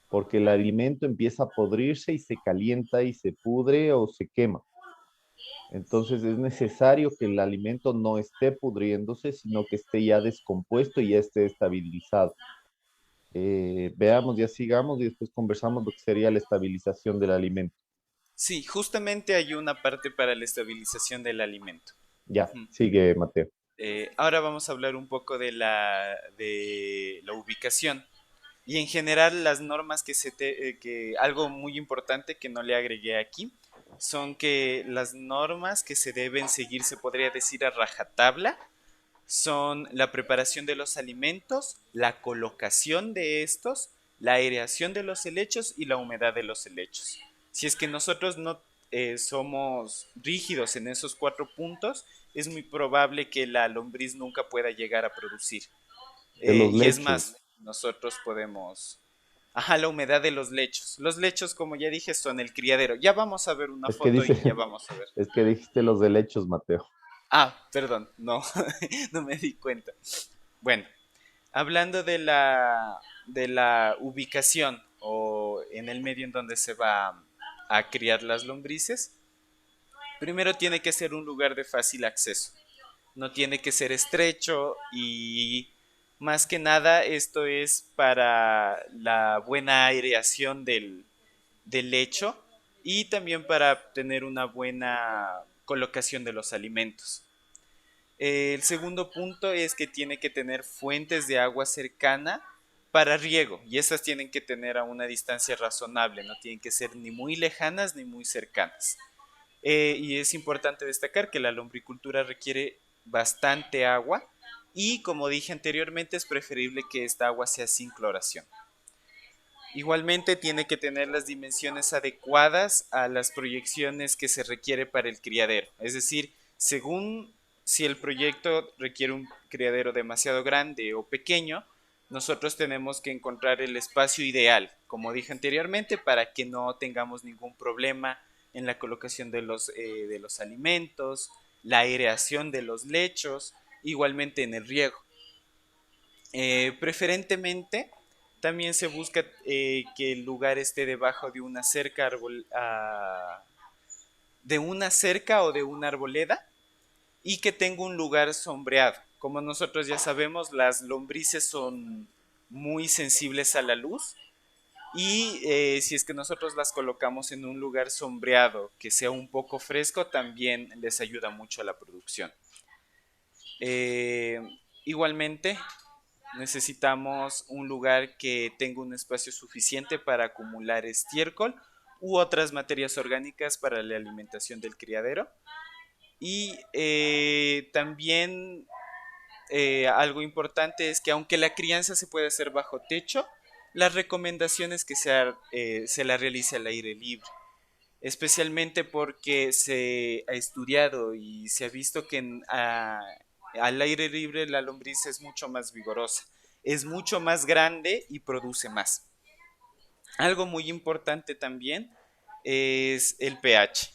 porque el alimento empieza a podrirse y se calienta y se pudre o se quema. Entonces es necesario que el alimento no esté pudriéndose, sino que esté ya descompuesto y ya esté estabilizado. Veamos, ya sigamos y después conversamos lo que sería la estabilización del alimento. Sí, justamente hay una parte para la estabilización del alimento. Ya, sigue, Mateo. Ahora vamos a hablar un poco de la ubicación. Y en general las normas que algo muy importante que no le agregué aquí son que las normas que se deben seguir, se podría decir a rajatabla, son la preparación de los alimentos, la colocación de estos, la aireación de los helechos y la humedad de los helechos. Si es que nosotros no somos rígidos en esos 4 puntos, es muy probable que la lombriz nunca pueda llegar a producir. De los Y es lechos. más, nosotros podemos... Ajá, la humedad de los lechos. Los lechos, como ya dije, son el criadero. Ya vamos a ver una foto y ya vamos a ver. Es que dijiste los helechos, Mateo. Ah, perdón, no, no me di cuenta. Bueno, hablando de la ubicación o en el medio en donde se va a criar las lombrices, primero tiene que ser un lugar de fácil acceso. No tiene que ser estrecho y Más que nada, esto es para la buena aireación del lecho y también para tener una buena colocación de los alimentos. El segundo punto es que tiene que tener fuentes de agua cercana para riego y estas tienen que tener a una distancia razonable, no tienen que ser ni muy lejanas ni muy cercanas. Y es importante destacar que la lombricultura requiere bastante agua y, como dije anteriormente, es preferible que esta agua sea sin cloración. Igualmente tiene que tener las dimensiones adecuadas a las proyecciones que se requiere para el criadero. Es decir, según si el proyecto requiere un criadero demasiado grande o pequeño, nosotros tenemos que encontrar el espacio ideal, como dije anteriormente, para que no tengamos ningún problema en la colocación de los alimentos, la aireación de los lechos, igualmente en el riego. Preferentemente también se busca que el lugar esté debajo de una cerca de una cerca o de una arboleda y que tenga un lugar sombreado. Como nosotros ya sabemos, las lombrices son muy sensibles a la luz y si es que nosotros las colocamos en un lugar sombreado que sea un poco fresco, también les ayuda mucho a la producción. Eh, Igualmente, necesitamos un lugar que tenga un espacio suficiente para acumular estiércol u otras materias orgánicas para la alimentación del criadero. Y también algo importante es que aunque la crianza se puede hacer bajo techo, la recomendación es que se la realice al aire libre, especialmente porque se ha estudiado y se ha visto que al aire libre la lombriz es mucho más vigorosa, es mucho más grande y produce más. Algo muy importante también es el pH.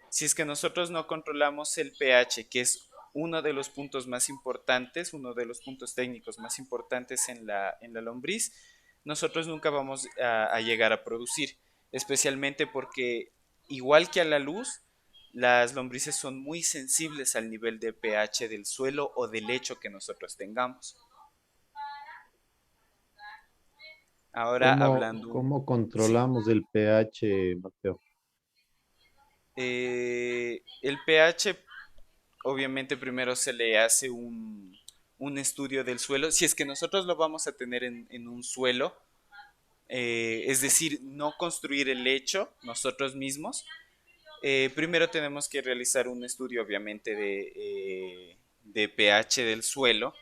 Si es que nosotros no controlamos el pH, que es uno de los puntos más importantes, uno de los puntos técnicos más importantes en la lombriz, nosotros nunca vamos a llegar a producir, especialmente porque igual que a la luz, las lombrices son muy sensibles al nivel de pH del suelo o del lecho que nosotros tengamos. Ahora hablando, ¿Cómo sí, controlamos el pH, Mateo? el pH obviamente primero se le hace un estudio del suelo. Si es que nosotros lo vamos a tener en un suelo, es decir, no construir el lecho nosotros mismos, primero tenemos que realizar un estudio obviamente de pH del suelo.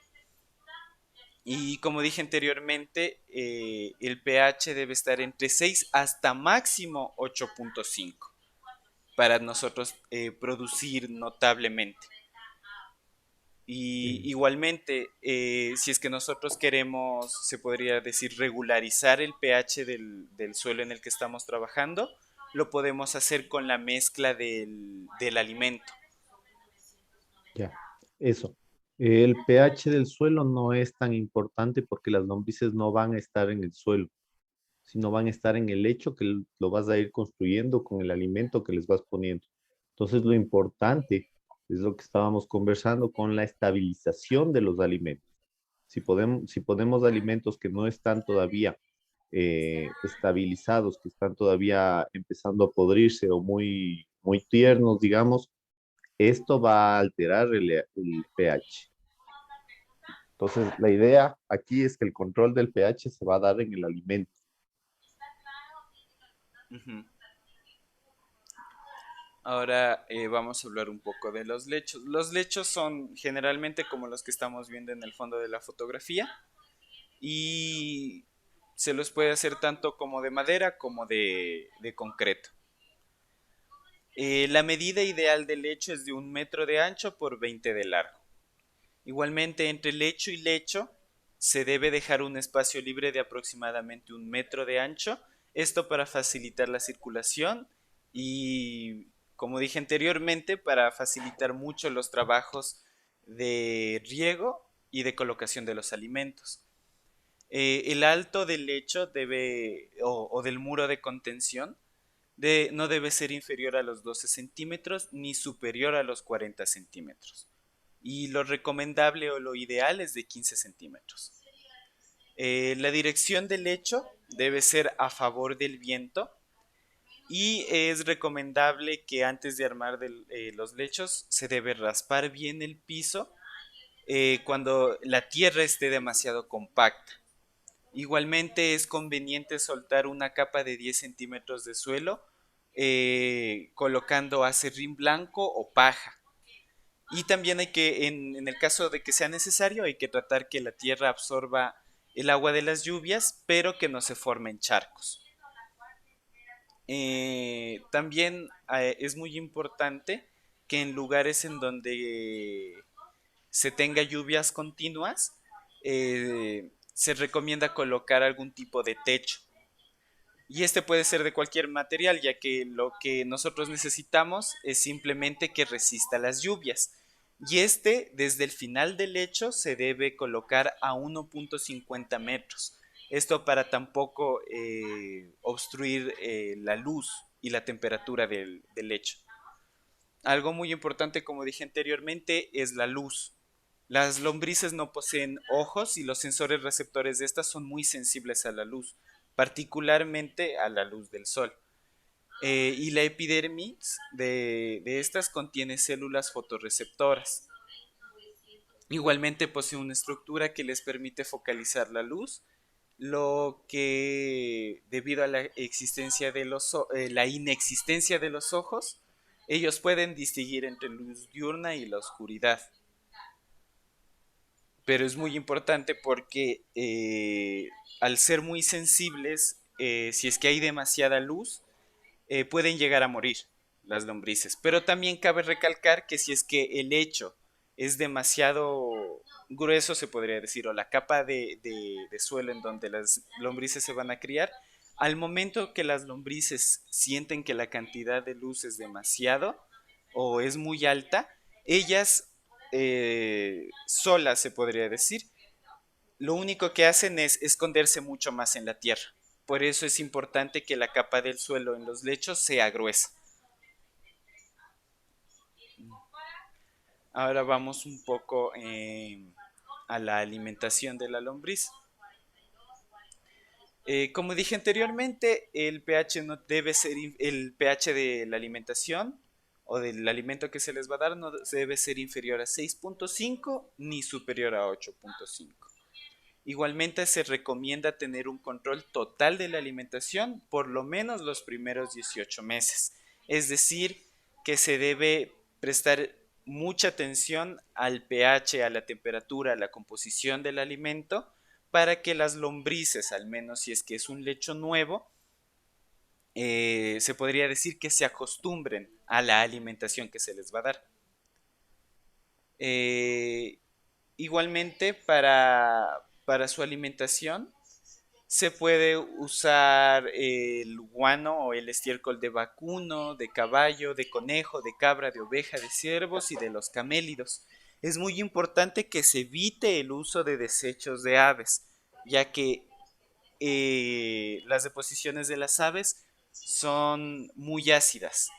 Y como dije anteriormente, el pH debe estar entre 6 hasta máximo 8.5 para nosotros producir notablemente. Y Sí. igualmente, si es que nosotros queremos, se podría decir, regularizar el pH del suelo en el que estamos trabajando, lo podemos hacer con la mezcla del alimento. Ya, eso. El pH del suelo no es tan importante porque las lombrices no van a estar en el suelo, sino van a estar en el lecho que lo vas a ir construyendo con el alimento que les vas poniendo. Entonces, lo importante es lo que estábamos conversando con la estabilización de los alimentos. Si ponemos alimentos que no están todavía estabilizados, que están todavía empezando a podrirse o muy tiernos, digamos, esto va a alterar el pH. Entonces, la idea aquí es que el control del pH se va a dar en el alimento. Ujú. Ahora vamos a hablar un poco de los lechos. Los lechos son generalmente como los que estamos viendo en el fondo de la fotografía y se los puede hacer tanto como de madera como de concreto. La medida ideal del lecho es de 1 metro de ancho por 20 de largo. Igualmente, entre lecho y lecho se debe dejar un espacio libre de aproximadamente 1 metro de ancho, esto para facilitar la circulación y, como dije anteriormente, para facilitar mucho los trabajos de riego y de colocación de los alimentos. El alto del lecho o del muro de contención no debe ser inferior a los 12 centímetros ni superior a los 40 centímetros. y lo recomendable o lo ideal es de 15 centímetros. La dirección del lecho debe ser a favor del viento y es recomendable que antes de armar los lechos se debe raspar bien el piso cuando la tierra esté demasiado compacta. Igualmente es conveniente soltar una capa de 10 centímetros de suelo colocando acerrín blanco o paja. Y también hay que, en el caso de que sea necesario, hay que tratar que la tierra absorba el agua de las lluvias, pero que no se formen charcos. También es muy importante que en lugares en donde se tenga lluvias continuas, se recomienda colocar algún tipo de techo. Y este puede ser de cualquier material, ya que lo que nosotros necesitamos es simplemente que resista las lluvias. Y desde el final del lecho, se debe colocar a 1.50 metros. Esto para tampoco obstruir la luz y la temperatura del lecho. Algo muy importante, como dije anteriormente, es la luz. Las lombrices no poseen ojos y los sensores receptores de estas son muy sensibles a la luz, particularmente a la luz del sol. Y la epidermis de estas contiene células fotorreceptoras. Igualmente posee una estructura que les permite focalizar la luz, lo que debido a la inexistencia de los ojos, ellos pueden distinguir entre luz diurna y la oscuridad. Pero es muy importante porque al ser muy sensibles, si es que hay demasiada luz, pueden llegar a morir las lombrices. Pero también cabe recalcar que si es que el lecho es demasiado grueso, se podría decir, o la capa de suelo en donde las lombrices se van a criar, al momento que las lombrices sienten que la cantidad de luz es demasiado o es muy alta, ellas solas, se podría decir, lo único que hacen es esconderse mucho más en la tierra. Por eso es importante que la capa del suelo en los lechos sea gruesa. Ahora vamos un poco a la alimentación de la lombriz. Como dije anteriormente, el pH no debe ser el pH de la alimentación o del alimento que se les va a dar no debe ser inferior a 6.5 ni superior a 8.5. Igualmente se recomienda tener un control total de la alimentación por lo menos los primeros 18 meses. Es decir, que se debe prestar mucha atención al pH, a la temperatura, a la composición del alimento, para que las lombrices, al menos si es que es un lecho nuevo, se podría decir que se acostumbren a la alimentación que se les va a dar. Igualmente, para su alimentación se puede usar el guano o el estiércol de vacuno, de caballo, de conejo, de cabra, de oveja, de ciervos y de los camélidos. Es muy importante que se evite el uso de desechos de aves, ya que las deposiciones de las aves son muy ácidas.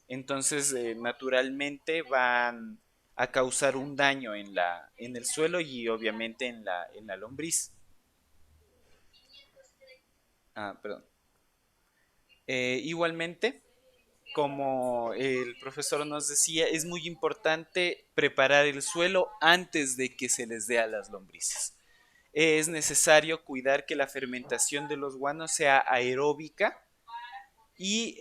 Entonces, naturalmente van a causar un daño en el suelo y obviamente en la lombriz. Perdón. Igualmente, como el profesor nos decía, es muy importante preparar el suelo antes de que se les dé a las lombrices. Es necesario cuidar que la fermentación de los guanos sea aeróbica y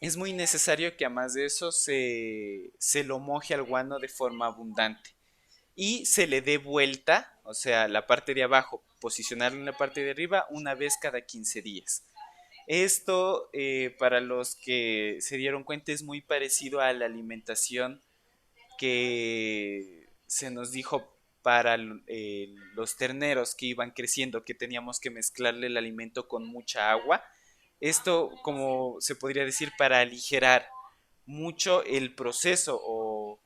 es muy necesario que además de eso se lo moje al guano de forma abundante y se le dé vuelta, o sea, la parte de abajo, posicionarlo en la parte de arriba una vez cada 15 días. Esto, para los que se dieron cuenta, es muy parecido a la alimentación que se nos dijo para los terneros que iban creciendo, que teníamos que mezclarle el alimento con mucha agua. Esto, como se podría decir, para aligerar mucho el proceso o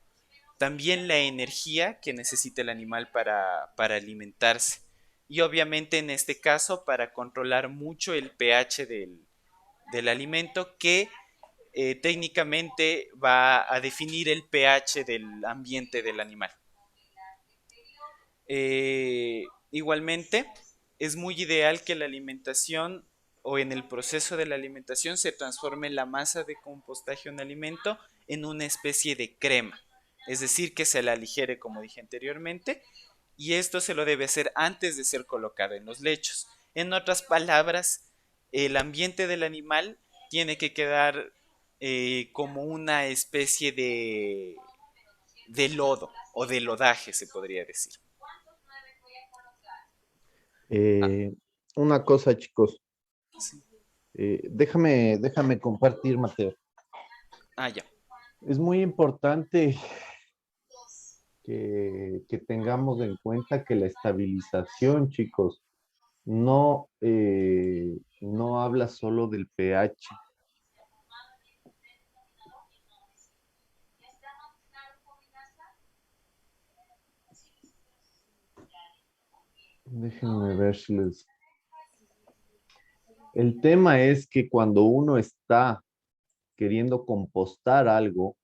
también la energía que necesita el animal para alimentarse. Y obviamente en este caso para controlar mucho el pH del alimento que técnicamente va a definir el pH del ambiente del animal. Igualmente, es muy ideal que la alimentación o en el proceso de la alimentación se transforme la masa de compostaje de un alimento en una especie de crema, es decir, que se la aligere, como dije anteriormente, y esto se lo debe hacer antes de ser colocado en los lechos. En otras palabras, el ambiente del animal tiene que quedar como una especie de lodo o de lodaje, se podría decir. Ah, Eh, una cosa, chicos, sí. déjame compartir, Mateo. Ah, ya. Es muy importante que tengamos en cuenta que la estabilización, chicos, no habla solo del pH. Déjenme ver si les... El tema es que cuando uno está queriendo compostar algo,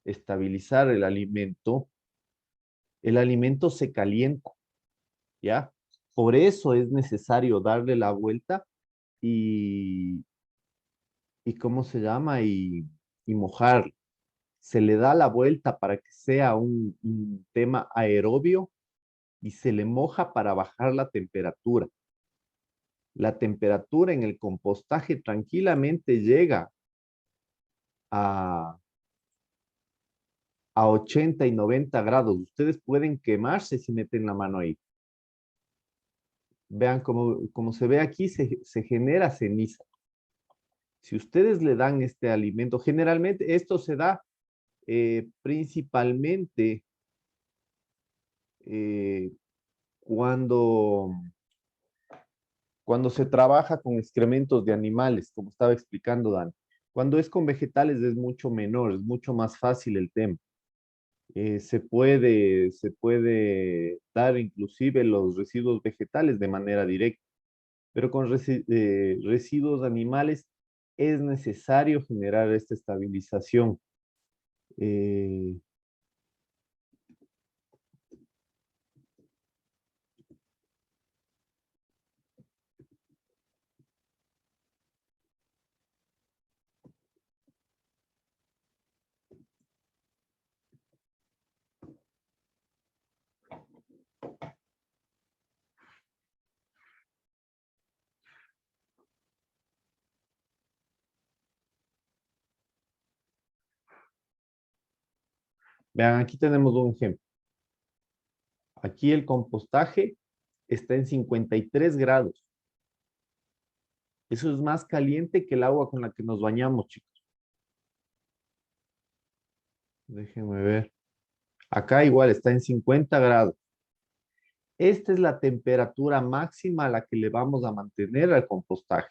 estabilizar el alimento se calienta, ¿ya? Por eso es necesario darle la vuelta y, y ¿cómo se llama? Y mojar. Se le da la vuelta para que sea un tema aerobio y se le moja para bajar la temperatura. La temperatura en el compostaje tranquilamente llega a, a 80 y 90 grados. Ustedes pueden quemarse si meten la mano ahí. Vean como se ve aquí, se genera ceniza. Si ustedes le dan este alimento, generalmente esto se da principalmente eh, cuando, cuando se trabaja con excrementos de animales, como estaba explicando Dan. Cuando es con vegetales es mucho menor, es mucho más fácil el tema. Se puede dar inclusive los residuos vegetales de manera directa, pero con residuos animales es necesario generar esta estabilización. Eh, Vean, aquí tenemos un ejemplo. Aquí el compostaje está en 53 grados. Eso es más caliente que el agua con la que nos bañamos, chicos. Déjenme ver. Acá igual está en 50 grados. Esta es la temperatura máxima a la que le vamos a mantener al compostaje.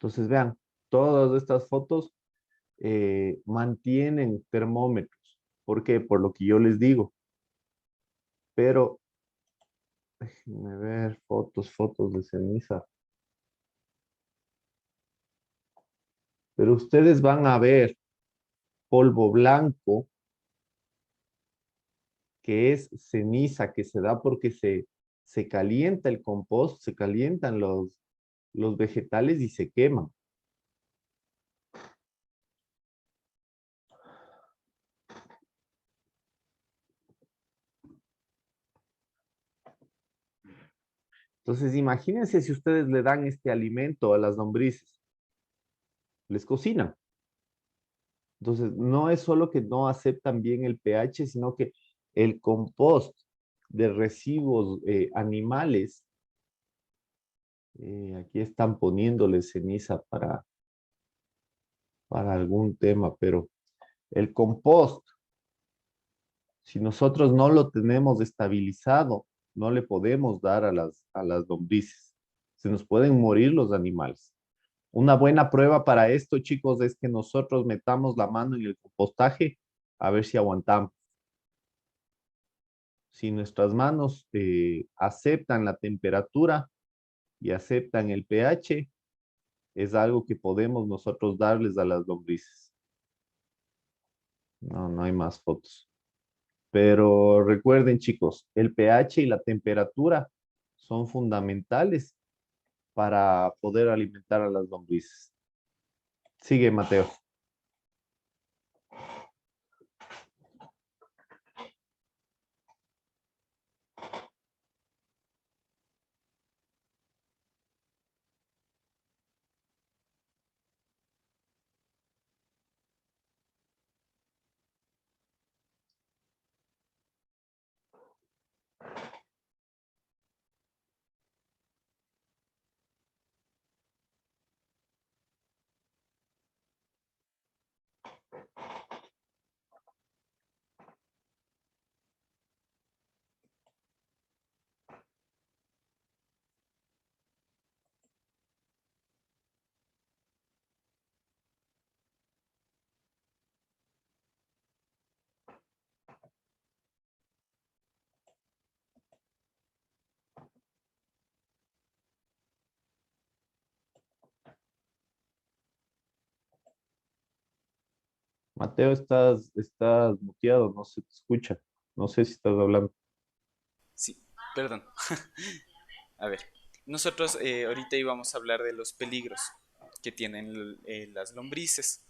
Entonces, vean, todas estas fotos mantienen termómetros. ¿Por qué? Por lo que yo les digo. Pero, déjenme ver, fotos de ceniza. Pero ustedes van a ver polvo blanco, que es ceniza, que se da porque se calienta el compost, se calientan los vegetales y se queman. Entonces, imagínense si ustedes le dan este alimento a las lombrices, les cocinan. Entonces, no es solo que no aceptan bien el pH, sino que el compost de residuos animales, aquí están poniéndole ceniza para algún tema, pero el compost, si nosotros no lo tenemos estabilizado, no le podemos dar a las lombrices. Se nos pueden morir los animales. Una buena prueba para esto, chicos, es que nosotros metamos la mano en el compostaje a ver si aguantamos. Si nuestras manos aceptan la temperatura y aceptan el pH, es algo que podemos nosotros darles a las lombrices. No, no hay más fotos. Pero recuerden, chicos, el pH y la temperatura son fundamentales para poder alimentar a las lombrices. Sigue, Mateo. Mateo, estás muteado, no se te escucha. No sé si estás hablando. Sí, perdón. A ver, nosotros ahorita íbamos a hablar de los peligros que tienen las lombrices.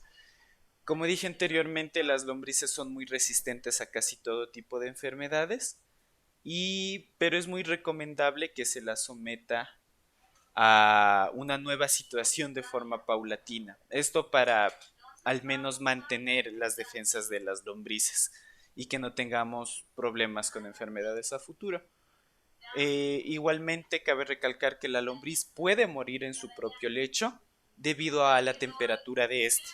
Como dije anteriormente, las lombrices son muy resistentes a casi todo tipo de enfermedades, pero es muy recomendable que se las someta a una nueva situación de forma paulatina. Esto para al menos mantener las defensas de las lombrices y que no tengamos problemas con enfermedades a futuro. Igualmente cabe recalcar que la lombriz puede morir en su propio lecho debido a la temperatura de este,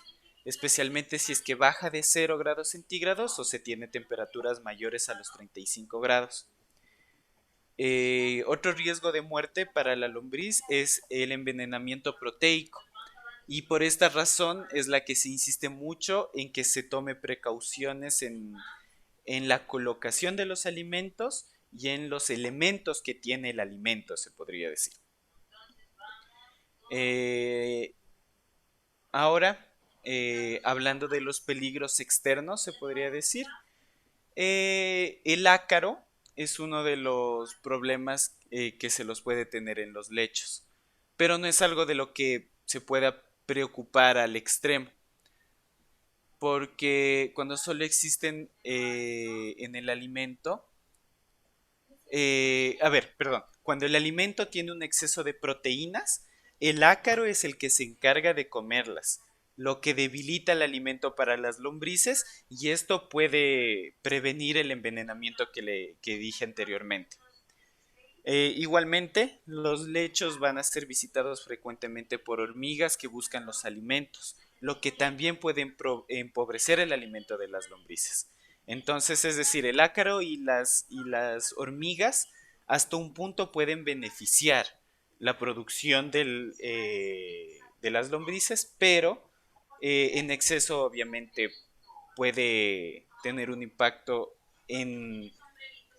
especialmente si es que baja de 0 grados centígrados o se tiene temperaturas mayores a los 35 grados. Otro riesgo de muerte para la lombriz es el envenenamiento proteico, y por esta razón es la que se insiste mucho en que se tome precauciones en la colocación de los alimentos y en los elementos que tiene el alimento, se podría decir. Ahora, hablando de los peligros externos, se podría decir, el ácaro es uno de los problemas que se los puede tener en los lechos, pero no es algo de lo que se pueda preocupar al extremo, porque cuando solo existen en el alimento, perdón, cuando el alimento tiene un exceso de proteínas, el ácaro es el que se encarga de comerlas, lo que debilita el alimento para las lombrices, y esto puede prevenir el envenenamiento que dije anteriormente. Igualmente, los lechos van a ser visitados frecuentemente por hormigas que buscan los alimentos, lo que también puede empobrecer el alimento de las lombrices. Entonces, es decir, el ácaro y las hormigas hasta un punto pueden beneficiar la producción de las lombrices, pero en exceso obviamente puede tener un impacto en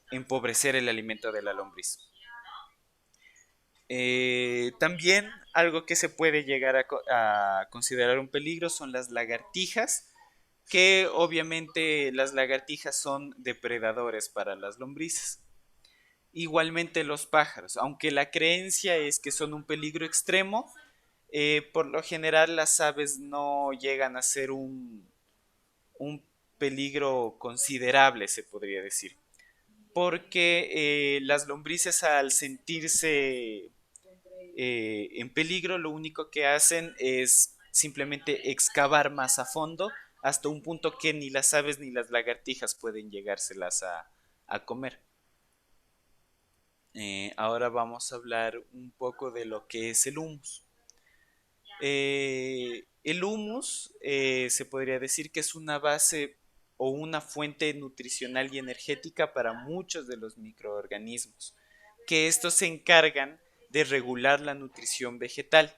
empobrecer el alimento de la lombriz. También algo que se puede llegar a considerar un peligro son las lagartijas, que obviamente las lagartijas son depredadores para las lombrices. Igualmente los pájaros, aunque la creencia es que son un peligro extremo, por lo general las aves no llegan a ser un peligro considerable, se podría decir, porque las lombrices, al sentirse en peligro, lo único que hacen es simplemente excavar más a fondo hasta un punto que ni las aves ni las lagartijas pueden llegárselas a comer. Ahora vamos a hablar un poco de lo que es el humus. El humus se podría decir que es una base o una fuente nutricional y energética para muchos de los microorganismos, que estos se encargan de regular la nutrición vegetal.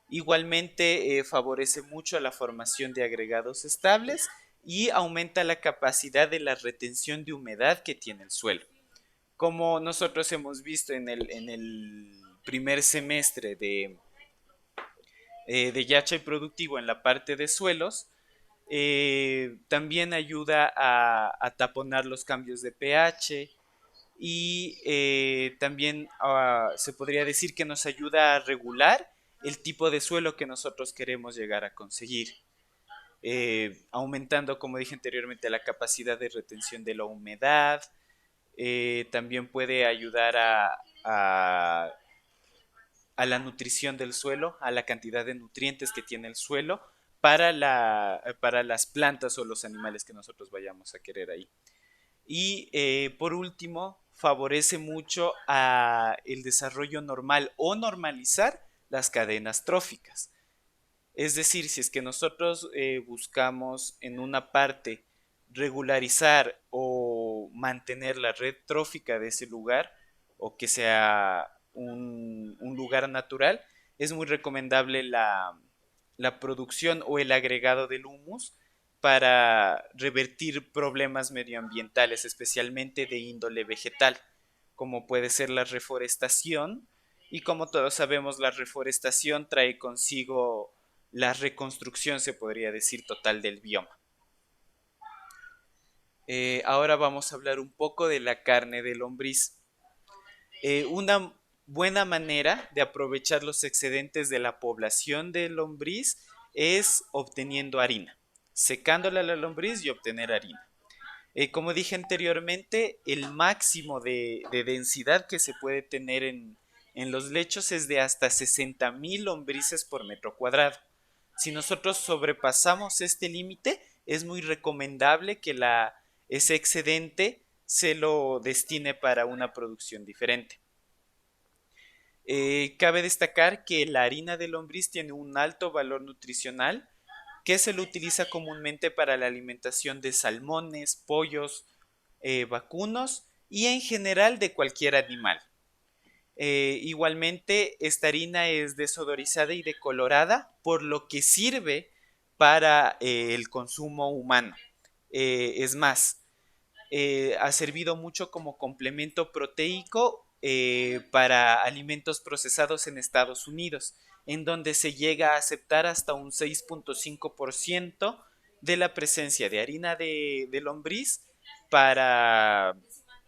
Igualmente favorece mucho la formación de agregados estables y aumenta la capacidad de la retención de humedad que tiene el suelo. Como nosotros hemos visto en el primer semestre de Yacha y Productivo en la parte de suelos, también ayuda a taponar los cambios de pH y también se podría decir que nos ayuda a regular el tipo de suelo que nosotros queremos llegar a conseguir, aumentando, como dije anteriormente, la capacidad de retención de la humedad. También puede ayudar a la nutrición del suelo, a la cantidad de nutrientes que tiene el suelo para las plantas o los animales que nosotros vayamos a querer ahí. Y por último, favorece mucho a el desarrollo normal o normalizar las cadenas tróficas. Es decir, si es que nosotros buscamos en una parte regularizar o mantener la red trófica de ese lugar o que sea un lugar natural, es muy recomendable la producción o el agregado del humus para revertir problemas medioambientales, especialmente de índole vegetal, como puede ser la reforestación. Y como todos sabemos, la reforestación trae consigo la reconstrucción, se podría decir, total del bioma. Ahora vamos a hablar un poco de la carne de lombriz. Una buena manera de aprovechar los excedentes de la población de lombriz es obteniendo harina, secándola a la lombriz y obtener harina. Como dije anteriormente, el máximo de densidad que se puede tener en los lechos es de hasta 60.000 lombrices por metro cuadrado. Si nosotros sobrepasamos este límite, es muy recomendable que ese excedente se lo destine para una producción diferente. Cabe destacar que la harina de lombriz tiene un alto valor nutricional que se lo utiliza comúnmente para la alimentación de salmones, pollos, vacunos y en general de cualquier animal. Igualmente, esta harina es desodorizada y decolorada, por lo que sirve para el consumo humano. Es más, ha servido mucho como complemento proteico para alimentos procesados en Estados Unidos, en donde se llega a aceptar hasta un 6.5% de la presencia de harina de lombriz para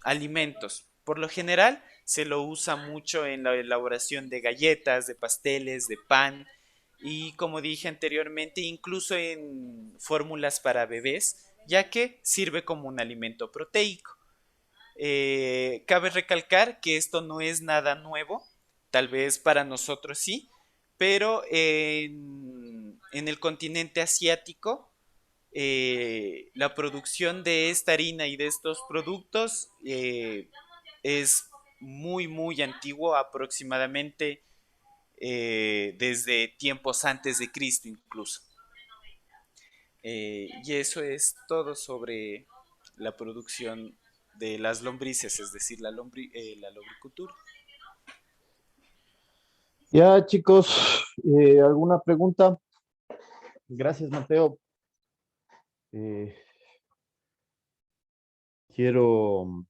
alimentos. Por lo general, se lo usa mucho en la elaboración de galletas, de pasteles, de pan y, como dije anteriormente, incluso en fórmulas para bebés, ya que sirve como un alimento proteico. Cabe recalcar que esto no es nada nuevo, tal vez para nosotros sí, pero en el continente asiático la producción de esta harina y de estos productos es muy antiguo, aproximadamente desde tiempos antes de Cristo incluso. Y eso es todo sobre la producción de las lombrices, es decir, la lombricultura. Ya, chicos, ¿alguna pregunta? Gracias, Mateo. Eh, quiero,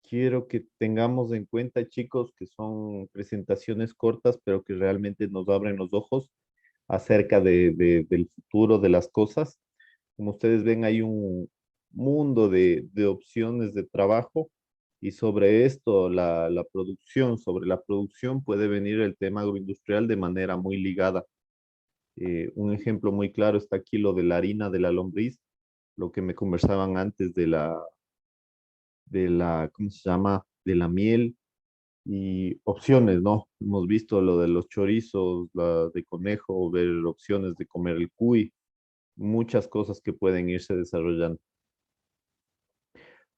quiero que tengamos en cuenta, chicos, que son presentaciones cortas, pero que realmente nos abren los ojos acerca del futuro de las cosas. Como ustedes ven, hay un mundo de opciones de trabajo y sobre esto, la producción, sobre la producción puede venir el tema agroindustrial de manera muy ligada. Un ejemplo muy claro está aquí lo de la harina de la lombriz, lo que me conversaban antes ¿cómo se llama? De la miel y opciones, ¿no? Hemos visto lo de los chorizos, la de conejo, ver opciones de comer el cuy, muchas cosas que pueden irse desarrollando.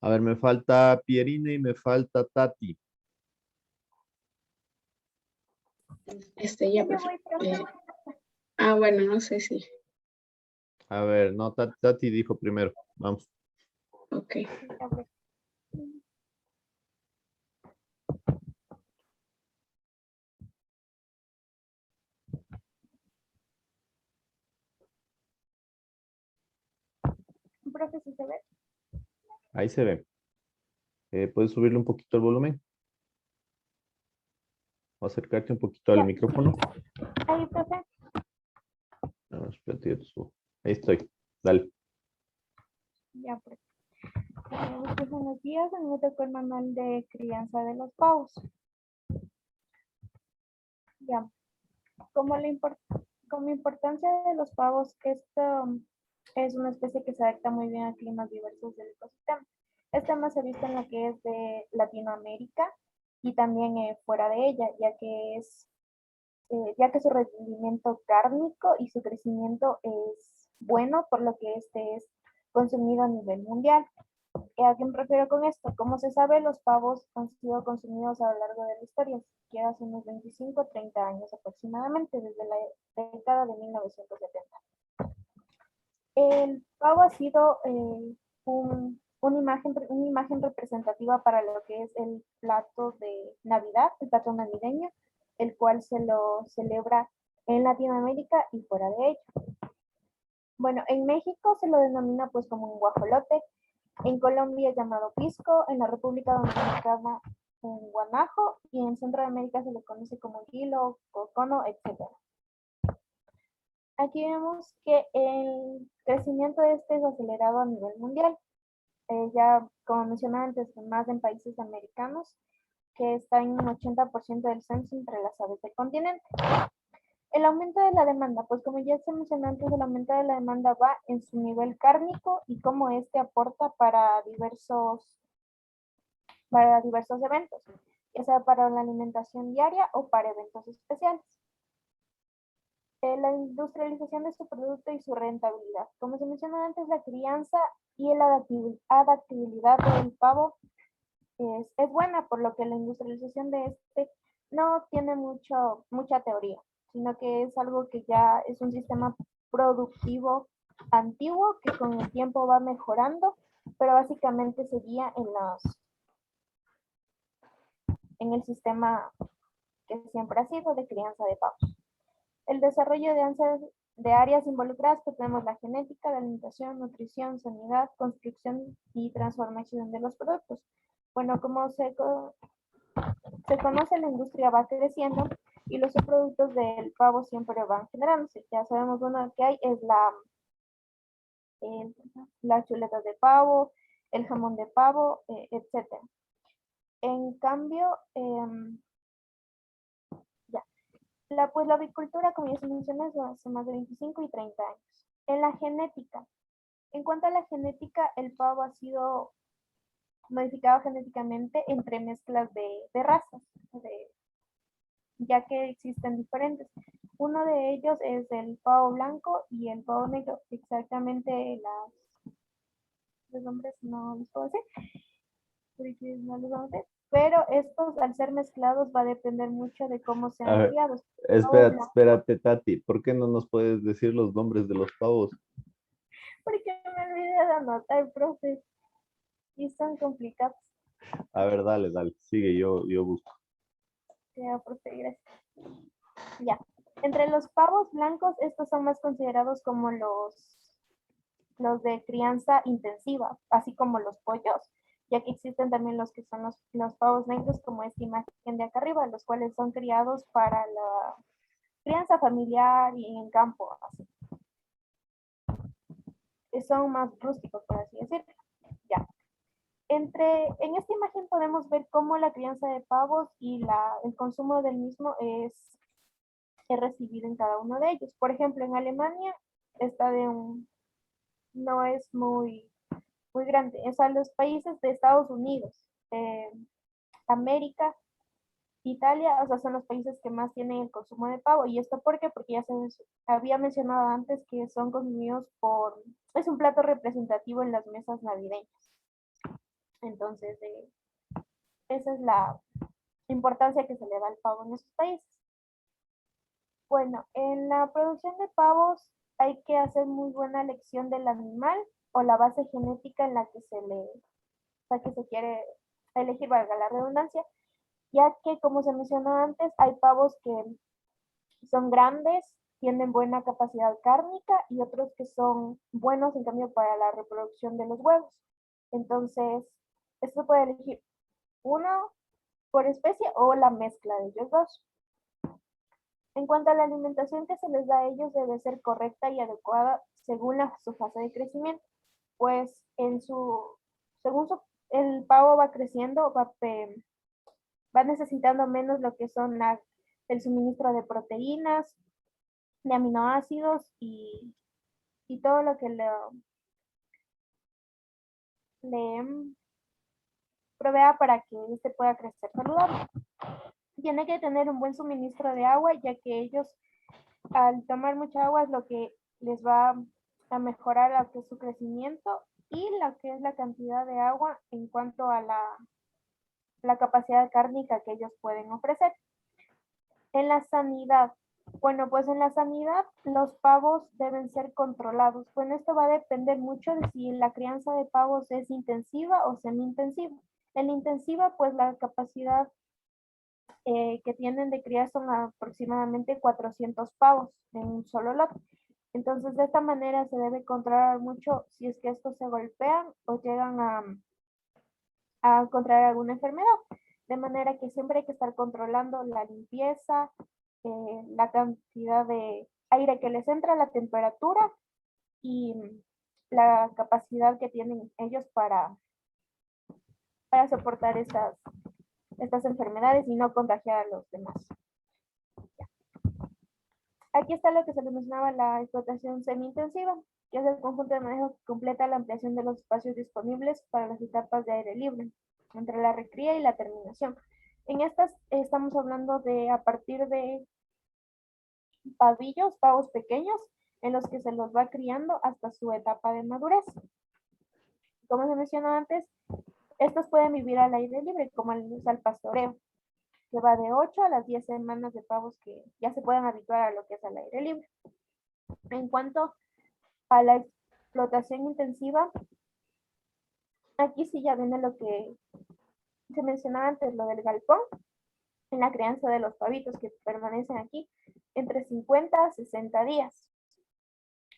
A ver, me falta Pierina y me falta Tati. Ya, perfecto. Bueno, no sé si. A ver, no, Tati dijo primero. Vamos. Ok. profe, si se ve. Ahí se ve. ¿Puedes subirle un poquito el volumen? O acercarte un poquito al Ya. micrófono. Ahí, profe. No, espérate, yo te subo. Ahí estoy. Dale. Ya, profe. Estos son los días, a mí me tocó el manual de crianza de los pavos. Ya. Como, como importancia de los pavos, esto es una especie que se adapta muy bien a climas diversos del ecosistema. Este más se ha visto en lo que es de Latinoamérica y también fuera de ella, ya que su rendimiento cárnico y su crecimiento es bueno, por lo que este es consumido a nivel mundial. ¿A qué me refiero con esto? Como se sabe, los pavos han sido consumidos a lo largo de la historia, que hace unos 25 o 30 años aproximadamente, desde la década de 1970. El pavo ha sido una imagen representativa para lo que es el plato de Navidad, el plato navideño, el cual se lo celebra en Latinoamérica y fuera de ella. Bueno, en México se lo denomina pues como un guajolote, en Colombia es llamado pisco, en la República Dominicana un guanajo y en Centroamérica se le conoce como guilo, cocono, etc. Aquí vemos que el crecimiento de este es acelerado a nivel mundial. Ya, como mencionaba antes, más en países americanos, que está en un 80% del censo entre las aves del continente. El aumento de la demanda, pues como ya se mencionó antes, el aumento de la demanda va en su nivel cárnico y cómo este aporta para diversos eventos, ya sea para la alimentación diaria o para eventos especiales. La industrialización de su producto y su rentabilidad. Como se mencionó antes, la crianza y la adaptabilidad del pavo es buena, por lo que la industrialización de este no tiene mucha teoría, sino que es algo que ya es un sistema productivo antiguo que con el tiempo va mejorando, pero básicamente se guía en el sistema que siempre ha sido de crianza de pavos. El desarrollo de áreas involucradas, que tenemos la genética, la alimentación, nutrición, sanidad, construcción y transformación de los productos. Bueno, como se conoce, la industria va creciendo y los subproductos del pavo siempre van generándose. Ya sabemos, uno que hay es las chuletas de pavo, el jamón de pavo, etc. En cambio, pues la avicultura, como ya se mencionó, es hace más de 25 y 30 años. En la genética, en cuanto a la genética, el pavo ha sido modificado genéticamente entre mezclas de razas, ya que existen diferentes. Uno de ellos es el pavo blanco y el pavo negro. Exactamente los nombres no los puedo decir, porque no los vamos a ver. Pero estos, al ser mezclados, va a depender mucho de cómo A sean ver, criados. espérate, Tati. ¿Por qué no nos puedes decir los nombres de los pavos? Porque me olvidé de anotar, profe. Y están complicados. A ver, dale. Sigue, yo busco. Ya, profe, gracias. Ya. Entre los pavos blancos, estos son más considerados como los de crianza intensiva, así como los pollos, ya que existen también los que son los pavos negros, como esta imagen de acá arriba, los cuales son criados para la crianza familiar y en campo, así. Son más rústicos, por así decirlo. Ya. En esta imagen podemos ver cómo la crianza de pavos y el consumo del mismo es recibido en cada uno de ellos. Por ejemplo, en Alemania está no es muy grande. O sea, los países de Estados Unidos, América, Italia, o sea, son los países que más tienen el consumo de pavo. ¿Y esto por qué? Porque ya se había mencionado antes que son consumidos es un plato representativo en las mesas navideñas. Entonces, esa es la importancia que se le da al pavo en estos países. Bueno, en la producción de pavos hay que hacer muy buena elección del animal o la base genética en la que que se quiere elegir, valga la redundancia, ya que como se mencionó antes, hay pavos que son grandes tienen buena capacidad cárnica y otros que son buenos en cambio para la reproducción de los huevos. Entonces, esto puede elegir uno por especie o la mezcla de ellos dos. En cuanto a la alimentación que se les da a ellos debe ser correcta y adecuada según su fase de crecimiento, pues el pavo va creciendo, va necesitando menos lo que son el suministro de proteínas, de aminoácidos y todo lo que le provea para que éste pueda crecer saludable. Tiene que tener un buen suministro de agua, ya que ellos al tomar mucha agua es lo que les va a mejorar lo que es su crecimiento y lo que es la cantidad de agua en cuanto a la capacidad cárnica que ellos pueden ofrecer. En la sanidad. Bueno, pues en la sanidad los pavos deben ser controlados. Bueno, esto va a depender mucho de si la crianza de pavos es intensiva o semi-intensiva. En la intensiva, pues la capacidad que tienen de criar son aproximadamente 400 pavos en un solo lote. Entonces, de esta manera se debe controlar mucho si es que estos se golpean o llegan a contraer alguna enfermedad. De manera que siempre hay que estar controlando la limpieza, la cantidad de aire que les entra, la temperatura y la capacidad que tienen ellos para soportar estas enfermedades y no contagiar a los demás. Aquí está lo que se les mencionaba, la explotación semi-intensiva, que es el conjunto de manejo que completa la ampliación de los espacios disponibles para las etapas de aire libre, entre la recría y la terminación. En estas estamos hablando de a partir de pavos pequeños, en los que se los va criando hasta su etapa de madurez. Como se mencionó antes, estos pueden vivir al aire libre, como al pastoreo, que va de 8 a las 10 semanas de pavos que ya se pueden habituar a lo que es al aire libre. En cuanto a la explotación intensiva, aquí sí ya viene lo que se mencionaba antes, lo del galpón, en la crianza de los pavitos que permanecen aquí entre 50 a 60 días,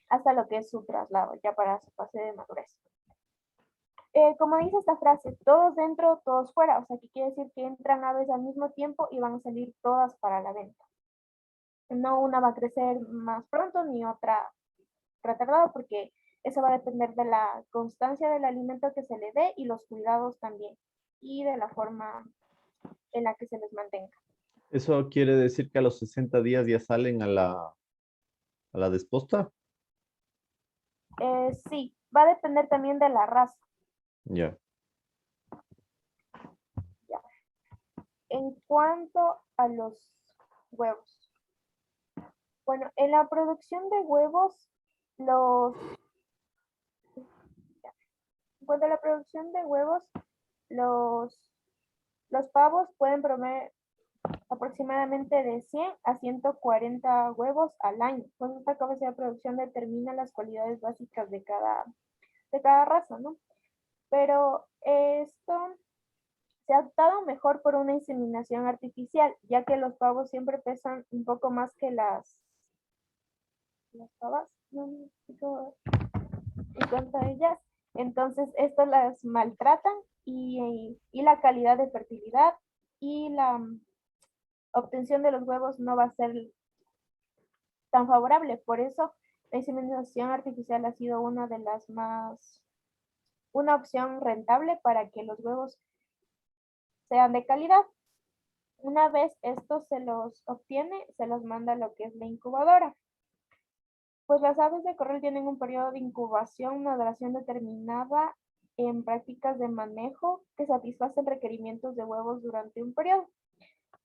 hasta lo que es su traslado, ya para su fase de madurez. Como dice esta frase, todos dentro, todos fuera, o sea, que quiere decir que entran aves al mismo tiempo y van a salir todas para la venta. No una va a crecer más pronto ni otra retardado, porque eso va a depender de la constancia del alimento que se le dé y los cuidados también, y de la forma en la que se les mantenga. ¿Eso quiere decir que a los 60 días ya salen a la desposta? Sí, va a depender también de la raza. Ya. Ya. En cuanto a los huevos. Bueno, en la producción de huevos, en cuanto a la producción de huevos, los pavos pueden prometer aproximadamente de 100 a 140 huevos al año. Pues esta capacidad de producción determina las cualidades básicas de cada raza, ¿no? Pero esto se ha optado mejor por una inseminación artificial, ya que los pavos siempre pesan un poco más que las pavas, no me explico en cuanto a ellas. Entonces, esto las maltratan y la calidad de fertilidad y la obtención de los huevos no va a ser tan favorable. Por eso, la inseminación artificial ha sido una opción rentable para que los huevos sean de calidad. Una vez estos se los obtiene, se los manda a lo que es la incubadora. Pues las aves de corral tienen un periodo de incubación, una duración determinada en prácticas de manejo que satisfacen requerimientos de huevos durante un periodo.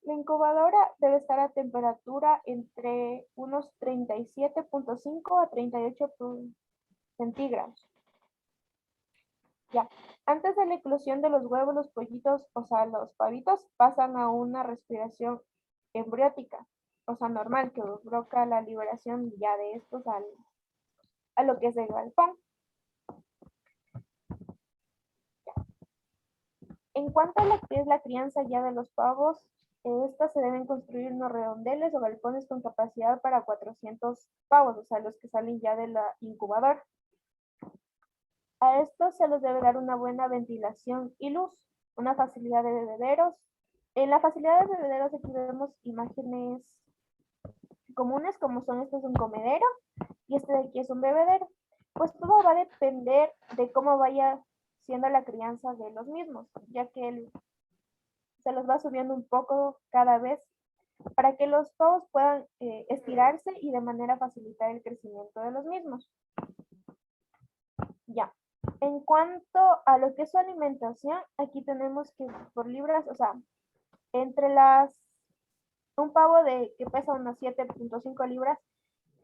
La incubadora debe estar a temperatura entre unos 37.5 a 38 centígrados. Ya. Antes de la eclosión de los huevos, los pollitos, o sea, los pavitos, pasan a una respiración embriótica, o sea, normal, que provoca la liberación ya de estos a lo que es el galpón. En cuanto a lo que es la crianza ya de los pavos, Estas se deben construir unos redondeles o galpones con capacidad para 400 pavos, o sea, los que salen ya de la incubadora. A estos se les debe dar una buena ventilación y luz, una facilidad de bebederos. En la facilidad de bebederos aquí vemos imágenes comunes como son este es un comedero y este de aquí es un bebedero. Pues todo va a depender de cómo vaya siendo la crianza de los mismos, ya que se los va subiendo un poco cada vez para que los pavos puedan estirarse y de manera facilitar el crecimiento de los mismos. Ya. En cuanto a lo que es su alimentación, aquí tenemos que por libras, o sea, entre un pavo que pesa unas 7.5 libras,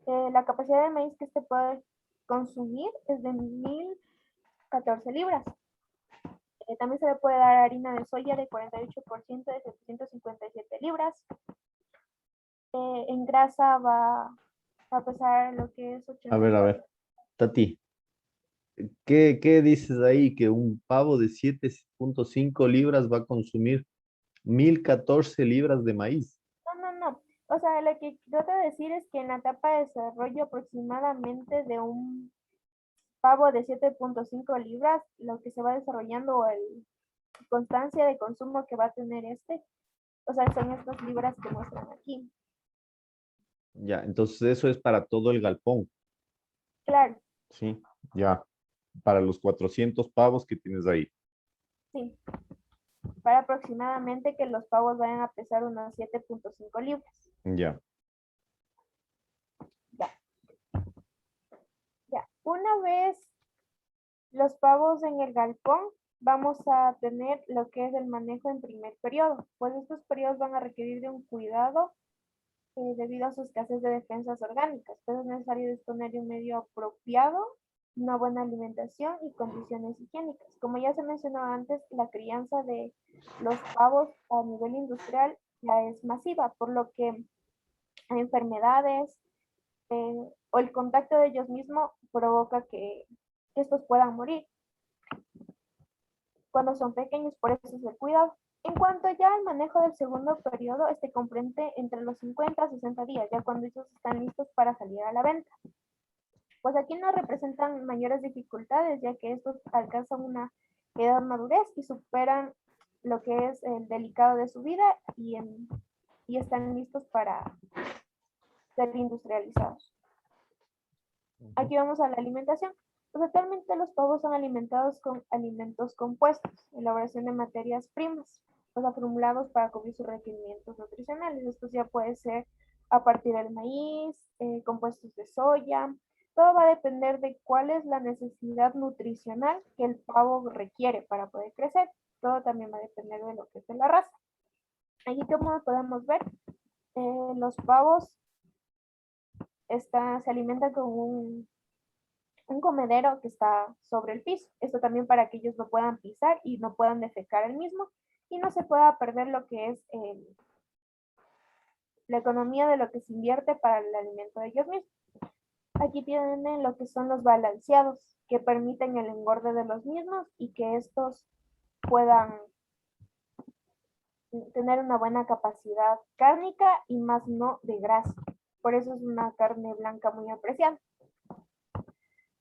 la capacidad de maíz que este puede consumir es de 1014 libras. También se le puede dar harina de soya de 48% de 757 libras. En grasa va a pesar lo que es 84. A ver, Tati, ¿qué dices ahí? Que un pavo de 7.5 libras va a consumir 1014 libras de maíz. No. O sea, lo que trato de decir es que en la etapa de desarrollo aproximadamente de un pavo de 7.5 libras, lo que se va desarrollando o el constancia de consumo que va a tener o sea, son estas libras que muestran aquí. Ya, entonces eso es para todo el galpón, Claro, ¿sí? Ya, para los 400 pavos que tienes ahí. sí. Para aproximadamente que los pavos vayan a pesar unas 7.5 libras. Ya. Ya. Una vez los pavos en el galpón, vamos a tener lo que es el manejo en primer periodo. Pues estos periodos van a requerir de un cuidado debido a su escasez de defensas orgánicas. Pues es necesario disponer de un medio apropiado, una buena alimentación y condiciones higiénicas. Como ya se mencionó antes, la crianza de los pavos a nivel industrial ya es masiva, por lo que hay enfermedades o el contacto de ellos mismos provoca que estos puedan morir cuando son pequeños, por eso es el cuidado. En cuanto ya al manejo del segundo periodo, este comprende entre los 50 a 60 días, ya cuando ellos están listos para salir a la venta. Pues aquí no representan mayores dificultades, ya que estos alcanzan una edad madurez y superan lo que es el delicado de su vida y están listos para ser industrializados. Aquí vamos a la alimentación. Pues actualmente los pavos son alimentados con alimentos compuestos, elaboración de materias primas, formulados para cubrir sus requerimientos nutricionales. Esto ya puede ser a partir del maíz, compuestos de soya. Todo va a depender de cuál es la necesidad nutricional que el pavo requiere para poder crecer. Todo también va a depender de lo que es de la raza. Aquí como podemos ver, los pavos se alimentan con un comedero que está sobre el piso. Esto también para que ellos no puedan pisar y no puedan defecar el mismo y no se pueda perder lo que es la economía de lo que se invierte para el alimento de ellos mismos. Aquí tienen lo que son los balanceados, que permiten el engorde de los mismos y que estos puedan tener una buena capacidad cárnica y más no de grasa. Por eso es una carne blanca muy apreciada.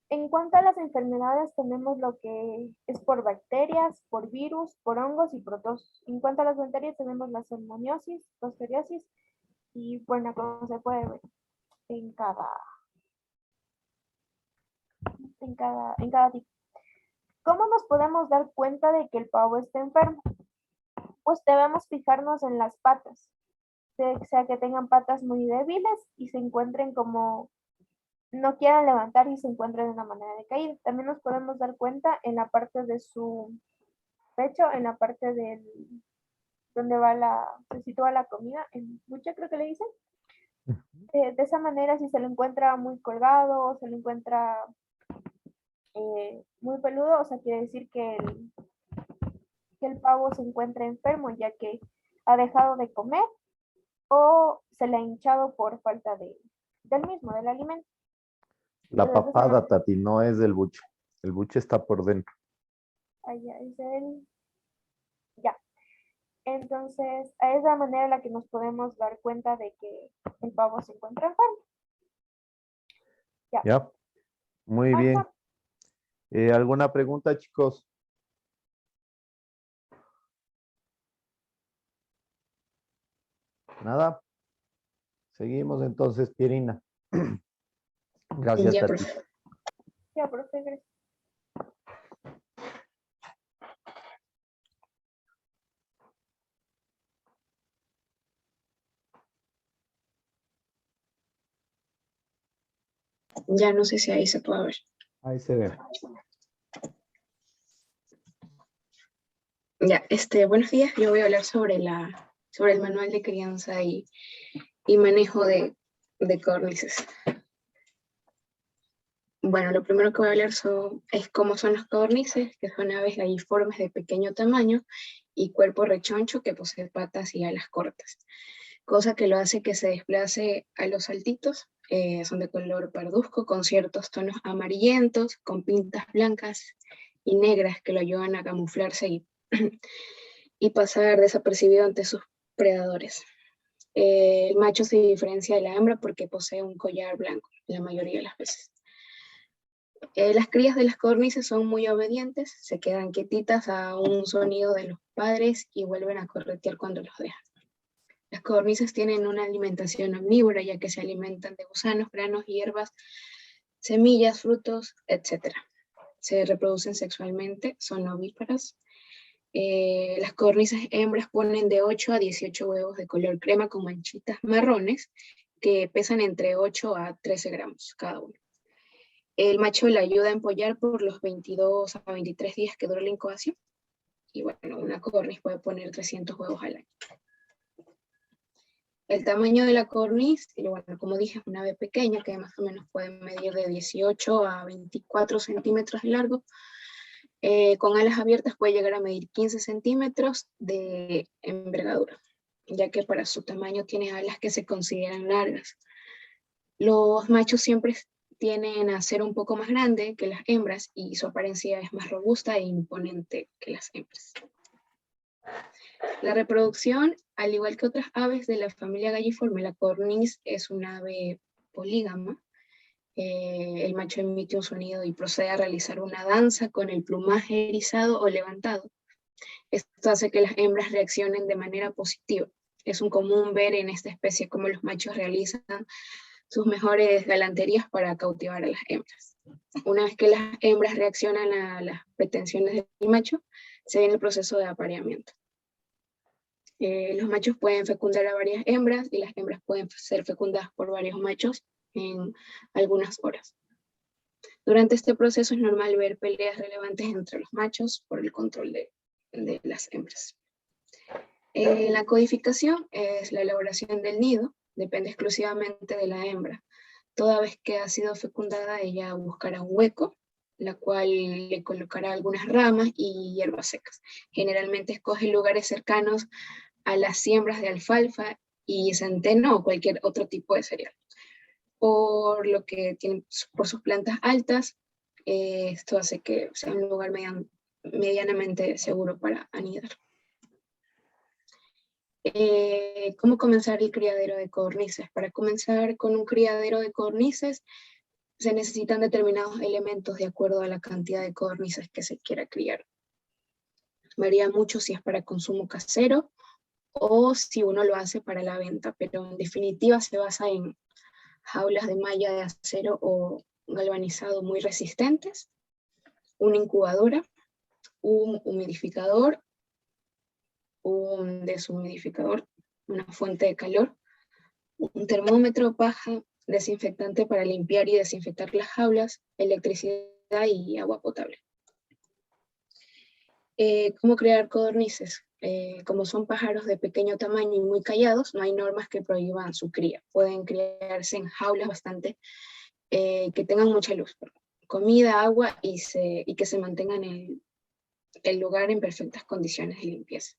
En cuanto a las enfermedades, tenemos lo que es por bacterias, por virus, por hongos y protozoos. En cuanto a las bacterias, tenemos la salmoniosis, listeriosis y bueno, como se puede ver en cada tipo. ¿Cómo nos podemos dar cuenta de que el pavo está enfermo? Pues debemos fijarnos en las patas, sea que tengan patas muy débiles y se encuentren como no quieran levantar y se encuentren de una manera de caída. También nos podemos dar cuenta en la parte de su pecho, en la parte donde se sitúa la comida, en buche creo que le dicen. De esa manera, si se lo encuentra muy colgado o se lo encuentra muy peludo, o sea, quiere decir que el pavo se encuentra enfermo ya que ha dejado de comer o se le ha hinchado por falta del alimento. La papada, Tati, no es del buche. El buche está por dentro. Allá es ya. Entonces, es la manera en la que nos podemos dar cuenta de que el pavo se encuentra enfermo. Ya. Ya, muy bien. Ajá. ¿Alguna pregunta, chicos? ¿Nada? Seguimos entonces, Pierina. Gracias, Ya, Tati. profe. Ya, profe, gracias. Ya no sé si ahí se puede ver. Ahí se ve. Ya, buenos días. Yo voy a hablar sobre el manual de crianza y manejo de codornices. Bueno, lo primero que voy a hablar es cómo son los codornices, que son aves galliformes de pequeño tamaño y cuerpo rechoncho que posee patas y alas cortas, cosa que lo hace que se desplace a los saltitos. Son de color parduzco con ciertos tonos amarillentos, con pintas blancas y negras que lo ayudan a camuflarse y pasar desapercibido ante sus predadores. El macho se diferencia de la hembra porque posee un collar blanco la mayoría de las veces. Las crías de las codornices son muy obedientes, se quedan quietitas a un sonido de los padres y vuelven a corretear cuando los dejan. Las codornices tienen una alimentación omnívora, ya que se alimentan de gusanos, granos, hierbas, semillas, frutos, etc. Se reproducen sexualmente, son ovíparas. Las codornices hembras ponen de 8 a 18 huevos de color crema con manchitas marrones que pesan entre 8 a 13 gramos cada uno. El macho le ayuda a empollar por los 22 a 23 días que dura la incubación. Y bueno, una codorniz puede poner 300 huevos al año. El tamaño de la codorniz, bueno, como dije, es una ave pequeña que más o menos puede medir de 18 a 24 centímetros de largo. Con alas abiertas puede llegar a medir 15 centímetros de envergadura, ya que para su tamaño tiene alas que se consideran largas. Los machos siempre tienden a ser un poco más grande que las hembras y su apariencia es más robusta e imponente que las hembras. La reproducción, al igual que otras aves de la familia Galliforme, la codorniz es una ave polígama. El macho emite un sonido y procede a realizar una danza con el plumaje erizado o levantado. Esto hace que las hembras reaccionen de manera positiva. Es un común ver en esta especie cómo los machos realizan sus mejores galanterías para cautivar a las hembras. Una vez que las hembras reaccionan a las pretensiones del macho, se viene el proceso de apareamiento. Los machos pueden fecundar a varias hembras y las hembras pueden ser fecundadas por varios machos en algunas horas. Durante este proceso es normal ver peleas relevantes entre los machos por el control de las hembras. La codificación es la elaboración del nido, depende exclusivamente de la hembra. Toda vez que ha sido fecundada, ella buscará un hueco, la cual le colocará algunas ramas y hierbas secas. Generalmente escoge lugares cercanos a las siembras de alfalfa y centeno o cualquier otro tipo de cereal. Por lo que tienen, por sus plantas altas, esto hace que sea un lugar medianamente seguro para anidar. ¿Cómo comenzar el criadero de codornices? Para comenzar con un criadero de codornices se necesitan determinados elementos de acuerdo a la cantidad de codornices que se quiera criar. Varía mucho si es para consumo casero o si uno lo hace para la venta, pero en definitiva se basa en jaulas de malla de acero o galvanizado muy resistentes, una incubadora, un humidificador, un deshumidificador, una fuente de calor, un termómetro, paja, desinfectante para limpiar y desinfectar las jaulas, electricidad y agua potable. ¿Cómo crear codornices? Como son pájaros de pequeño tamaño y muy callados, no hay normas que prohíban su cría. Pueden criarse en jaulas bastante que tengan mucha luz, comida, agua y que se mantengan el lugar en perfectas condiciones de limpieza.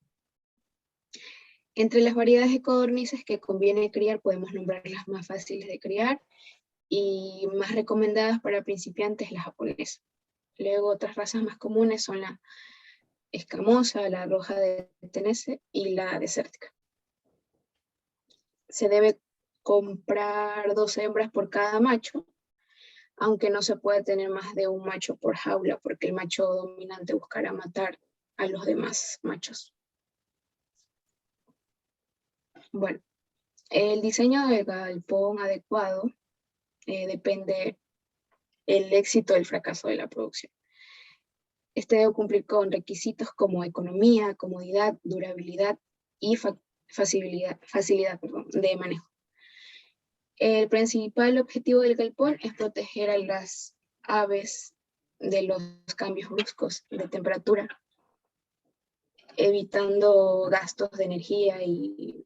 Entre las variedades de codornices que conviene criar podemos nombrar las más fáciles de criar y más recomendadas para principiantes, la japonesa. Luego otras razas más comunes son la escamosa, la roja de Tennessee y la desértica. Se debe comprar 2 hembras por cada macho, aunque no se puede tener más de un macho por jaula, porque el macho dominante buscará matar a los demás machos. Bueno, el diseño del galpón adecuado depende el éxito o el fracaso de la producción. Este debe cumplir con requisitos como economía, comodidad, durabilidad y facilidad de manejo. El principal objetivo del galpón es proteger a las aves de los cambios bruscos de temperatura, evitando gastos de energía y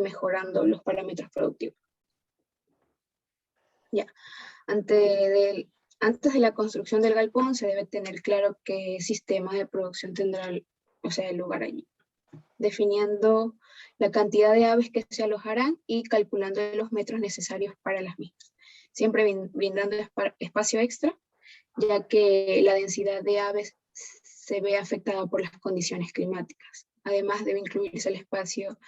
mejorando los parámetros productivos. Ya. Antes de la construcción del galpón se debe tener claro qué sistema de producción tendrá el lugar allí, definiendo la cantidad de aves que se alojarán y calculando los metros necesarios para las mismas, siempre brindando espacio extra, ya que la densidad de aves se ve afectada por las condiciones climáticas. Además, debe incluirse el espacio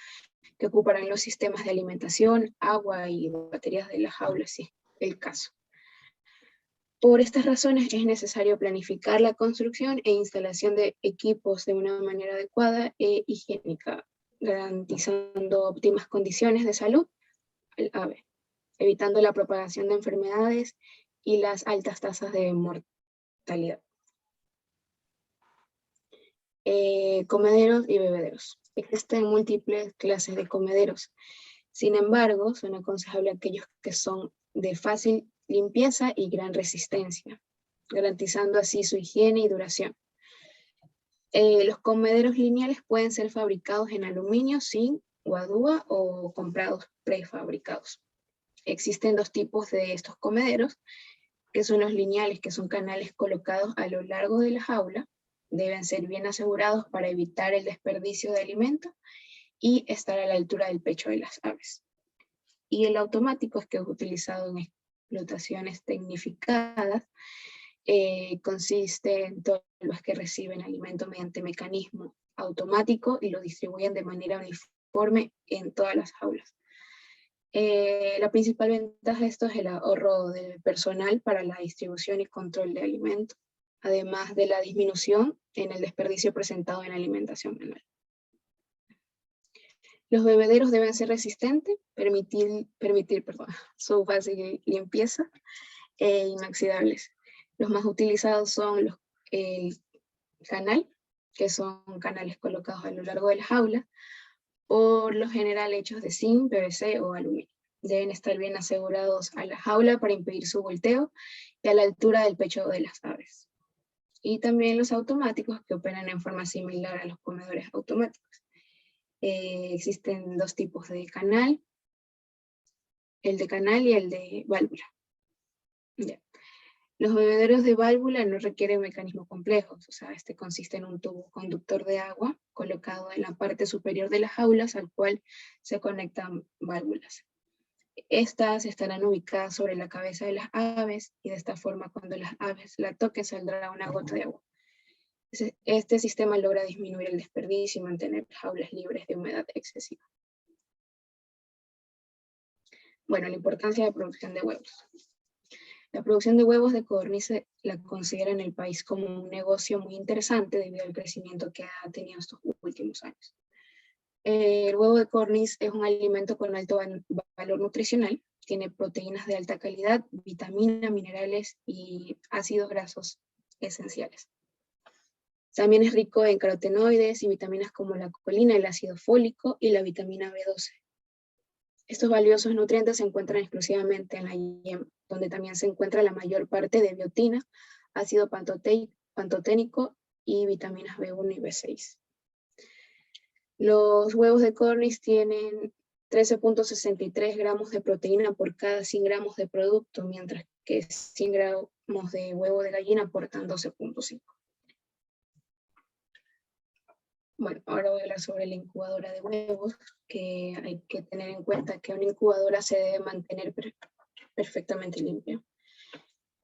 que ocuparán los sistemas de alimentación, agua y baterías de las jaulas, si es el caso. Por estas razones es necesario planificar la construcción e instalación de equipos de una manera adecuada e higiénica, garantizando óptimas condiciones de salud al ave, evitando la propagación de enfermedades y las altas tasas de mortalidad. Comederos y bebederos. Existen múltiples clases de comederos. Sin embargo, son aconsejables aquellos que son de fácil limpieza y gran resistencia, garantizando así su higiene y duración. Los comederos lineales pueden ser fabricados en aluminio, zinc, guadúa o comprados prefabricados. Existen 2 tipos de estos comederos, que son los lineales, que son canales colocados a lo largo de la jaula, deben ser bien asegurados para evitar el desperdicio de alimento y estar a la altura del pecho de las aves. Y el automático, es que es utilizado en explotaciones tecnificadas, consiste en todos los que reciben alimento mediante mecanismo automático y lo distribuyen de manera uniforme en todas las jaulas. La principal ventaja de esto es el ahorro del personal para la distribución y control de alimentos, además de la disminución en el desperdicio presentado en la alimentación manual. Los bebederos deben ser resistentes, permitir su fácil limpieza e inoxidables. Los más utilizados son el canal, que son canales colocados a lo largo de la jaula, por lo general hechos de zinc, PVC o aluminio. Deben estar bien asegurados a la jaula para impedir su volteo y a la altura del pecho de las aves. Y también los automáticos, que operan en forma similar a los comedores automáticos. Existen 2 tipos de canal, el de canal y el de válvula. Ya. Los bebederos de válvula no requieren mecanismos complejos, o sea, este consiste en un tubo conductor de agua colocado en la parte superior de las jaulas al cual se conectan válvulas. Estas estarán ubicadas sobre la cabeza de las aves y de esta forma cuando las aves la toquen saldrá una gota de agua. Este sistema logra disminuir el desperdicio y mantener jaulas libres de humedad excesiva. Bueno, la importancia de producción de huevos. La producción de huevos de codorniz se la considera en el país como un negocio muy interesante debido al crecimiento que ha tenido estos últimos años. El huevo de codorniz es un alimento con alto valor nutricional, tiene proteínas de alta calidad, vitaminas, minerales y ácidos grasos esenciales. También es rico en carotenoides y vitaminas como la colina, el ácido fólico y la vitamina B12. Estos valiosos nutrientes se encuentran exclusivamente en la yema, donde también se encuentra la mayor parte de biotina, ácido pantoténico y vitaminas B1 y B6. Los huevos de codorniz tienen 13.63 gramos de proteína por cada 100 gramos de producto, mientras que 100 gramos de huevo de gallina aportan 12.5. Bueno, ahora voy a hablar sobre la incubadora de huevos, que hay que tener en cuenta que una incubadora se debe mantener perfectamente limpia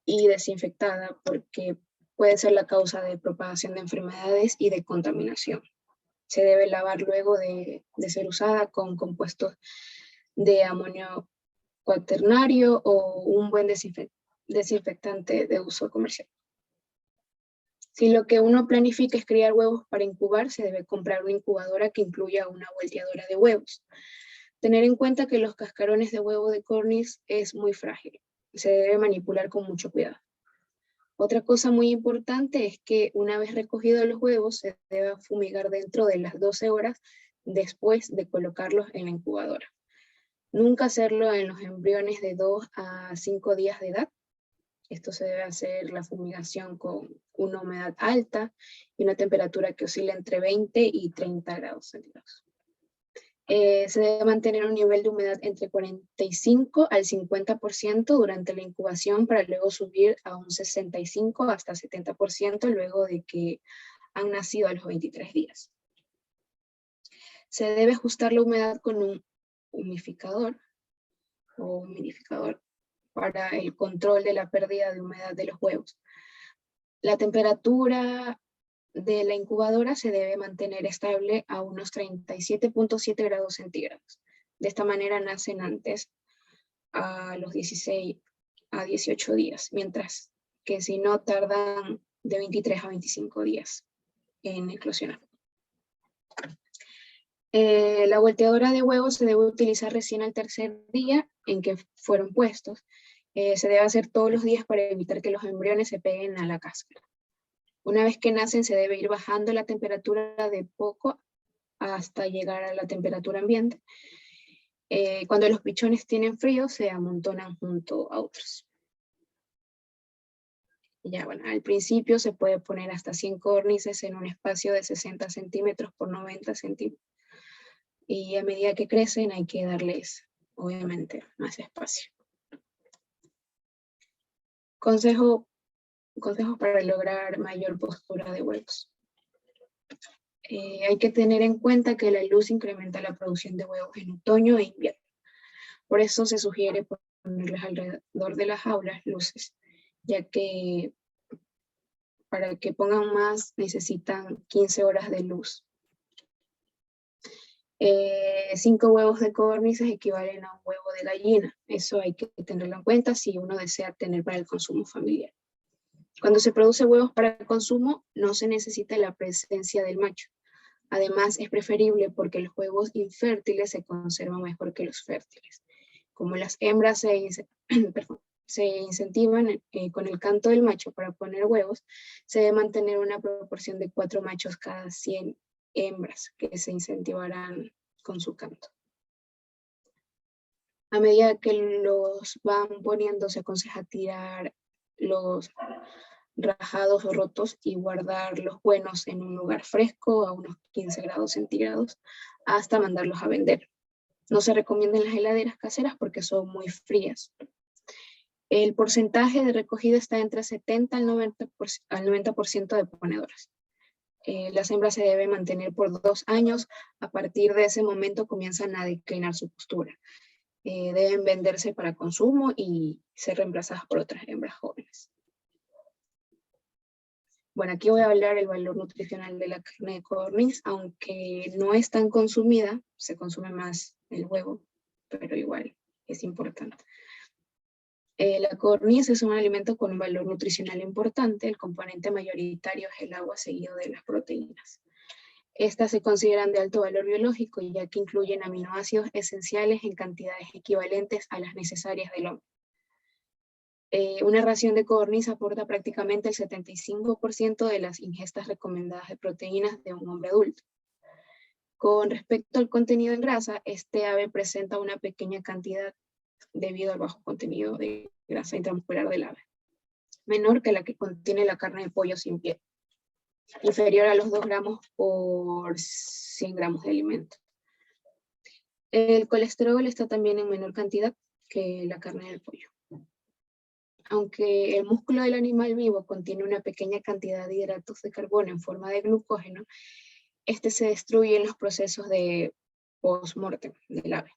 y desinfectada, porque puede ser la causa de propagación de enfermedades y de contaminación. Se debe lavar luego de ser usada con compuestos de amonio cuaternario o un buen desinfectante de uso comercial. Si lo que uno planifica es criar huevos para incubar, se debe comprar una incubadora que incluya una volteadora de huevos. Tener en cuenta que los cascarones de huevo de codorniz es muy frágil. Se debe manipular con mucho cuidado. Otra cosa muy importante es que una vez recogidos los huevos, se debe fumigar dentro de las 12 horas después de colocarlos en la incubadora. Nunca hacerlo en los embriones de 2 a 5 días de edad. Esto se debe hacer la fumigación con una humedad alta y una temperatura que oscila entre 20 y 30 grados centígrados. Se debe mantener un nivel de humedad entre 45 al 50% durante la incubación para luego subir a un 65 hasta 70% luego de que han nacido a los 23 días. Se debe ajustar la humedad con un humidificador o humidificador para el control de la pérdida de humedad de los huevos. La temperatura de la incubadora se debe mantener estable a unos 37.7 grados centígrados. De esta manera nacen antes a los 16 a 18 días, mientras que si no tardan de 23 a 25 días en eclosionar. La volteadora de huevos se debe utilizar recién al tercer día en que fueron puestos. Se debe hacer todos los días para evitar que los embriones se peguen a la cáscara. Una vez que nacen se debe ir bajando la temperatura de poco hasta llegar a la temperatura ambiente. Cuando los pichones tienen frío se amontonan junto a otros. Ya, bueno, al principio se puede poner hasta 100 codornices en un espacio de 60 centímetros por 90 centímetros. Y a medida que crecen hay que darles, obviamente, más espacio. Consejos para lograr mayor postura de huevos. Hay que tener en cuenta que la luz incrementa la producción de huevos en otoño e invierno. Por eso se sugiere ponerles alrededor de las jaulas luces, ya que para que pongan más necesitan 15 horas de luz. 5 huevos de codornices equivalen a un huevo de gallina. Eso hay que tenerlo en cuenta si uno desea tener para el consumo familiar. Cuando se produce huevos para consumo, no se necesita la presencia del macho. Además, es preferible porque los huevos infértiles se conservan mejor que los fértiles. Como las hembras se incentivan con el canto del macho para poner huevos, se debe mantener una proporción de 4 machos cada 100 hembras que se incentivarán con su canto. A medida que los van poniendo, se aconseja tirar los rajados o rotos y guardar los buenos en un lugar fresco a unos 15 grados centígrados hasta mandarlos a vender. No se recomiendan las heladeras caseras porque son muy frías. El porcentaje de recogida está entre 70 al 90% de ponedoras. Las hembras se deben mantener por 2 años. A partir de ese momento comienzan a declinar su postura. Deben venderse para consumo y ser reemplazadas por otras hembras jóvenes. Bueno, aquí voy a hablar del valor nutricional de la carne de codorniz. Aunque no es tan consumida, se consume más el huevo, pero igual es importante. La codorniz es un alimento con un valor nutricional importante. El componente mayoritario es el agua seguido de las proteínas. Estas se consideran de alto valor biológico ya que incluyen aminoácidos esenciales en cantidades equivalentes a las necesarias del hombre. Una ración de codorniz aporta prácticamente el 75% de las ingestas recomendadas de proteínas de un hombre adulto. Con respecto al contenido en grasa, este ave presenta una pequeña cantidad debido al bajo contenido de grasa intramuscular del ave, menor que la que contiene la carne de pollo sin piel, inferior a los 2 gramos por 100 gramos de alimento. El colesterol está también en menor cantidad que la carne del pollo. Aunque el músculo del animal vivo contiene una pequeña cantidad de hidratos de carbono en forma de glucógeno, este se destruye en los procesos de post-mortem del ave.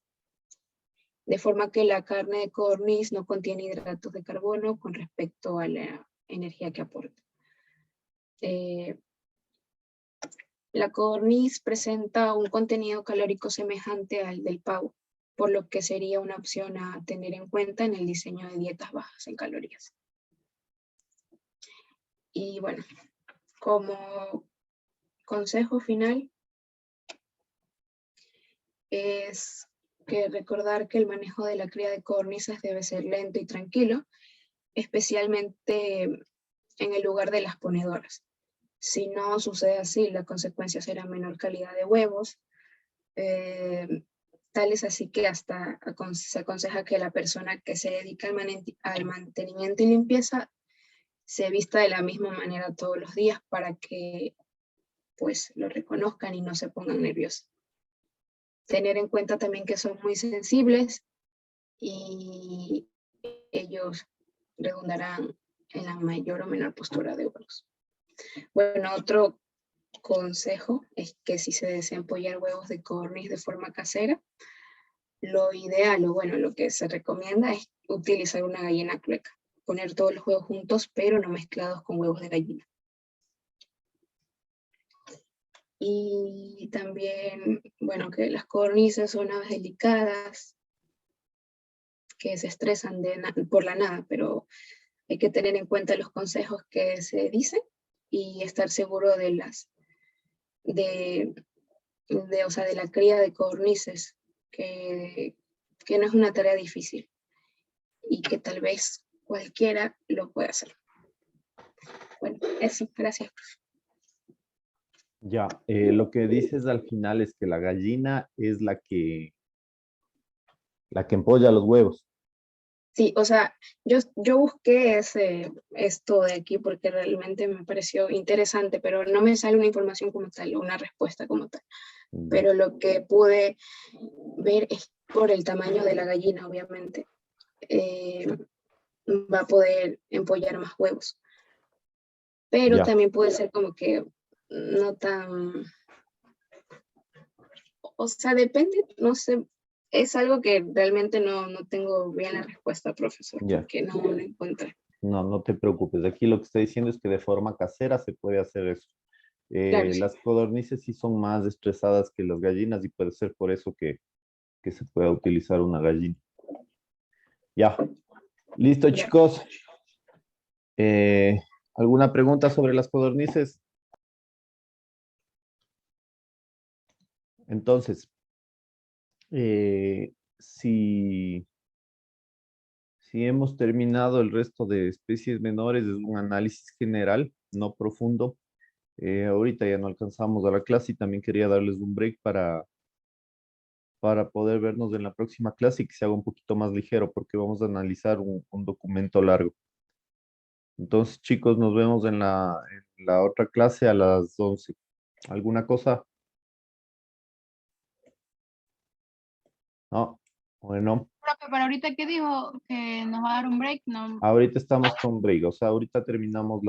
De forma que la carne de codorniz no contiene hidratos de carbono con respecto a la energía que aporta. La codorniz presenta un contenido calórico semejante al del pavo, por lo que sería una opción a tener en cuenta en el diseño de dietas bajas en calorías. Y bueno, como consejo final es que recordar que el manejo de la cría de codornices debe ser lento y tranquilo, especialmente en el lugar de las ponedoras. Si no sucede así, la consecuencia será menor calidad de huevos. Tal es así que hasta se aconseja que la persona que se dedica al mantenimiento y limpieza se vista de la misma manera todos los días para que pues lo reconozcan y no se pongan nerviosos. Tener en cuenta también que son muy sensibles y ellos redundarán en la mayor o menor postura de huevos. Bueno, otro consejo es que si se desean pollar huevos de codorniz de forma casera, lo ideal o bueno, lo que se recomienda es utilizar una gallina clueca. Poner todos los huevos juntos, pero no mezclados con huevos de gallina. Y también, bueno, que las codornices son aves delicadas, que se estresan por la nada, pero hay que tener en cuenta los consejos que se dicen y estar seguro de la cría de codornices, que no es una tarea difícil y que tal vez cualquiera lo pueda hacer. Bueno, eso, gracias. Ya, lo que dices al final es que la gallina es la que empolla los huevos. Sí, o sea, yo busqué esto de aquí porque realmente me pareció interesante, pero no me sale una información como tal, una respuesta como tal. Pero lo que pude ver es por el tamaño de la gallina, obviamente. Va a poder empollar más huevos. Pero Ya. también puede ser como que no tan... O sea, depende, no sé, es algo que realmente no tengo bien la respuesta, profesor, Ya. porque no lo encontré. No, no te preocupes. Aquí lo que está diciendo es que de forma casera se puede hacer eso. Claro, sí. Las codornices sí son más estresadas que las gallinas y puede ser por eso que se pueda utilizar una gallina. Ya. Listo, Ya. chicos. ¿Alguna pregunta sobre las codornices? Entonces, si hemos terminado el resto de especies menores, es un análisis general, no profundo. Ahorita ya no alcanzamos a la clase y también quería darles un break para poder vernos en la próxima clase y que se haga un poquito más ligero porque vamos a analizar un documento largo. Entonces, chicos, nos vemos en la otra clase a las 11. ¿Alguna cosa? No. Bueno, Profe, pero ahorita que dijo que nos va a dar un break, no. ahorita estamos con break, o sea, ahorita terminamos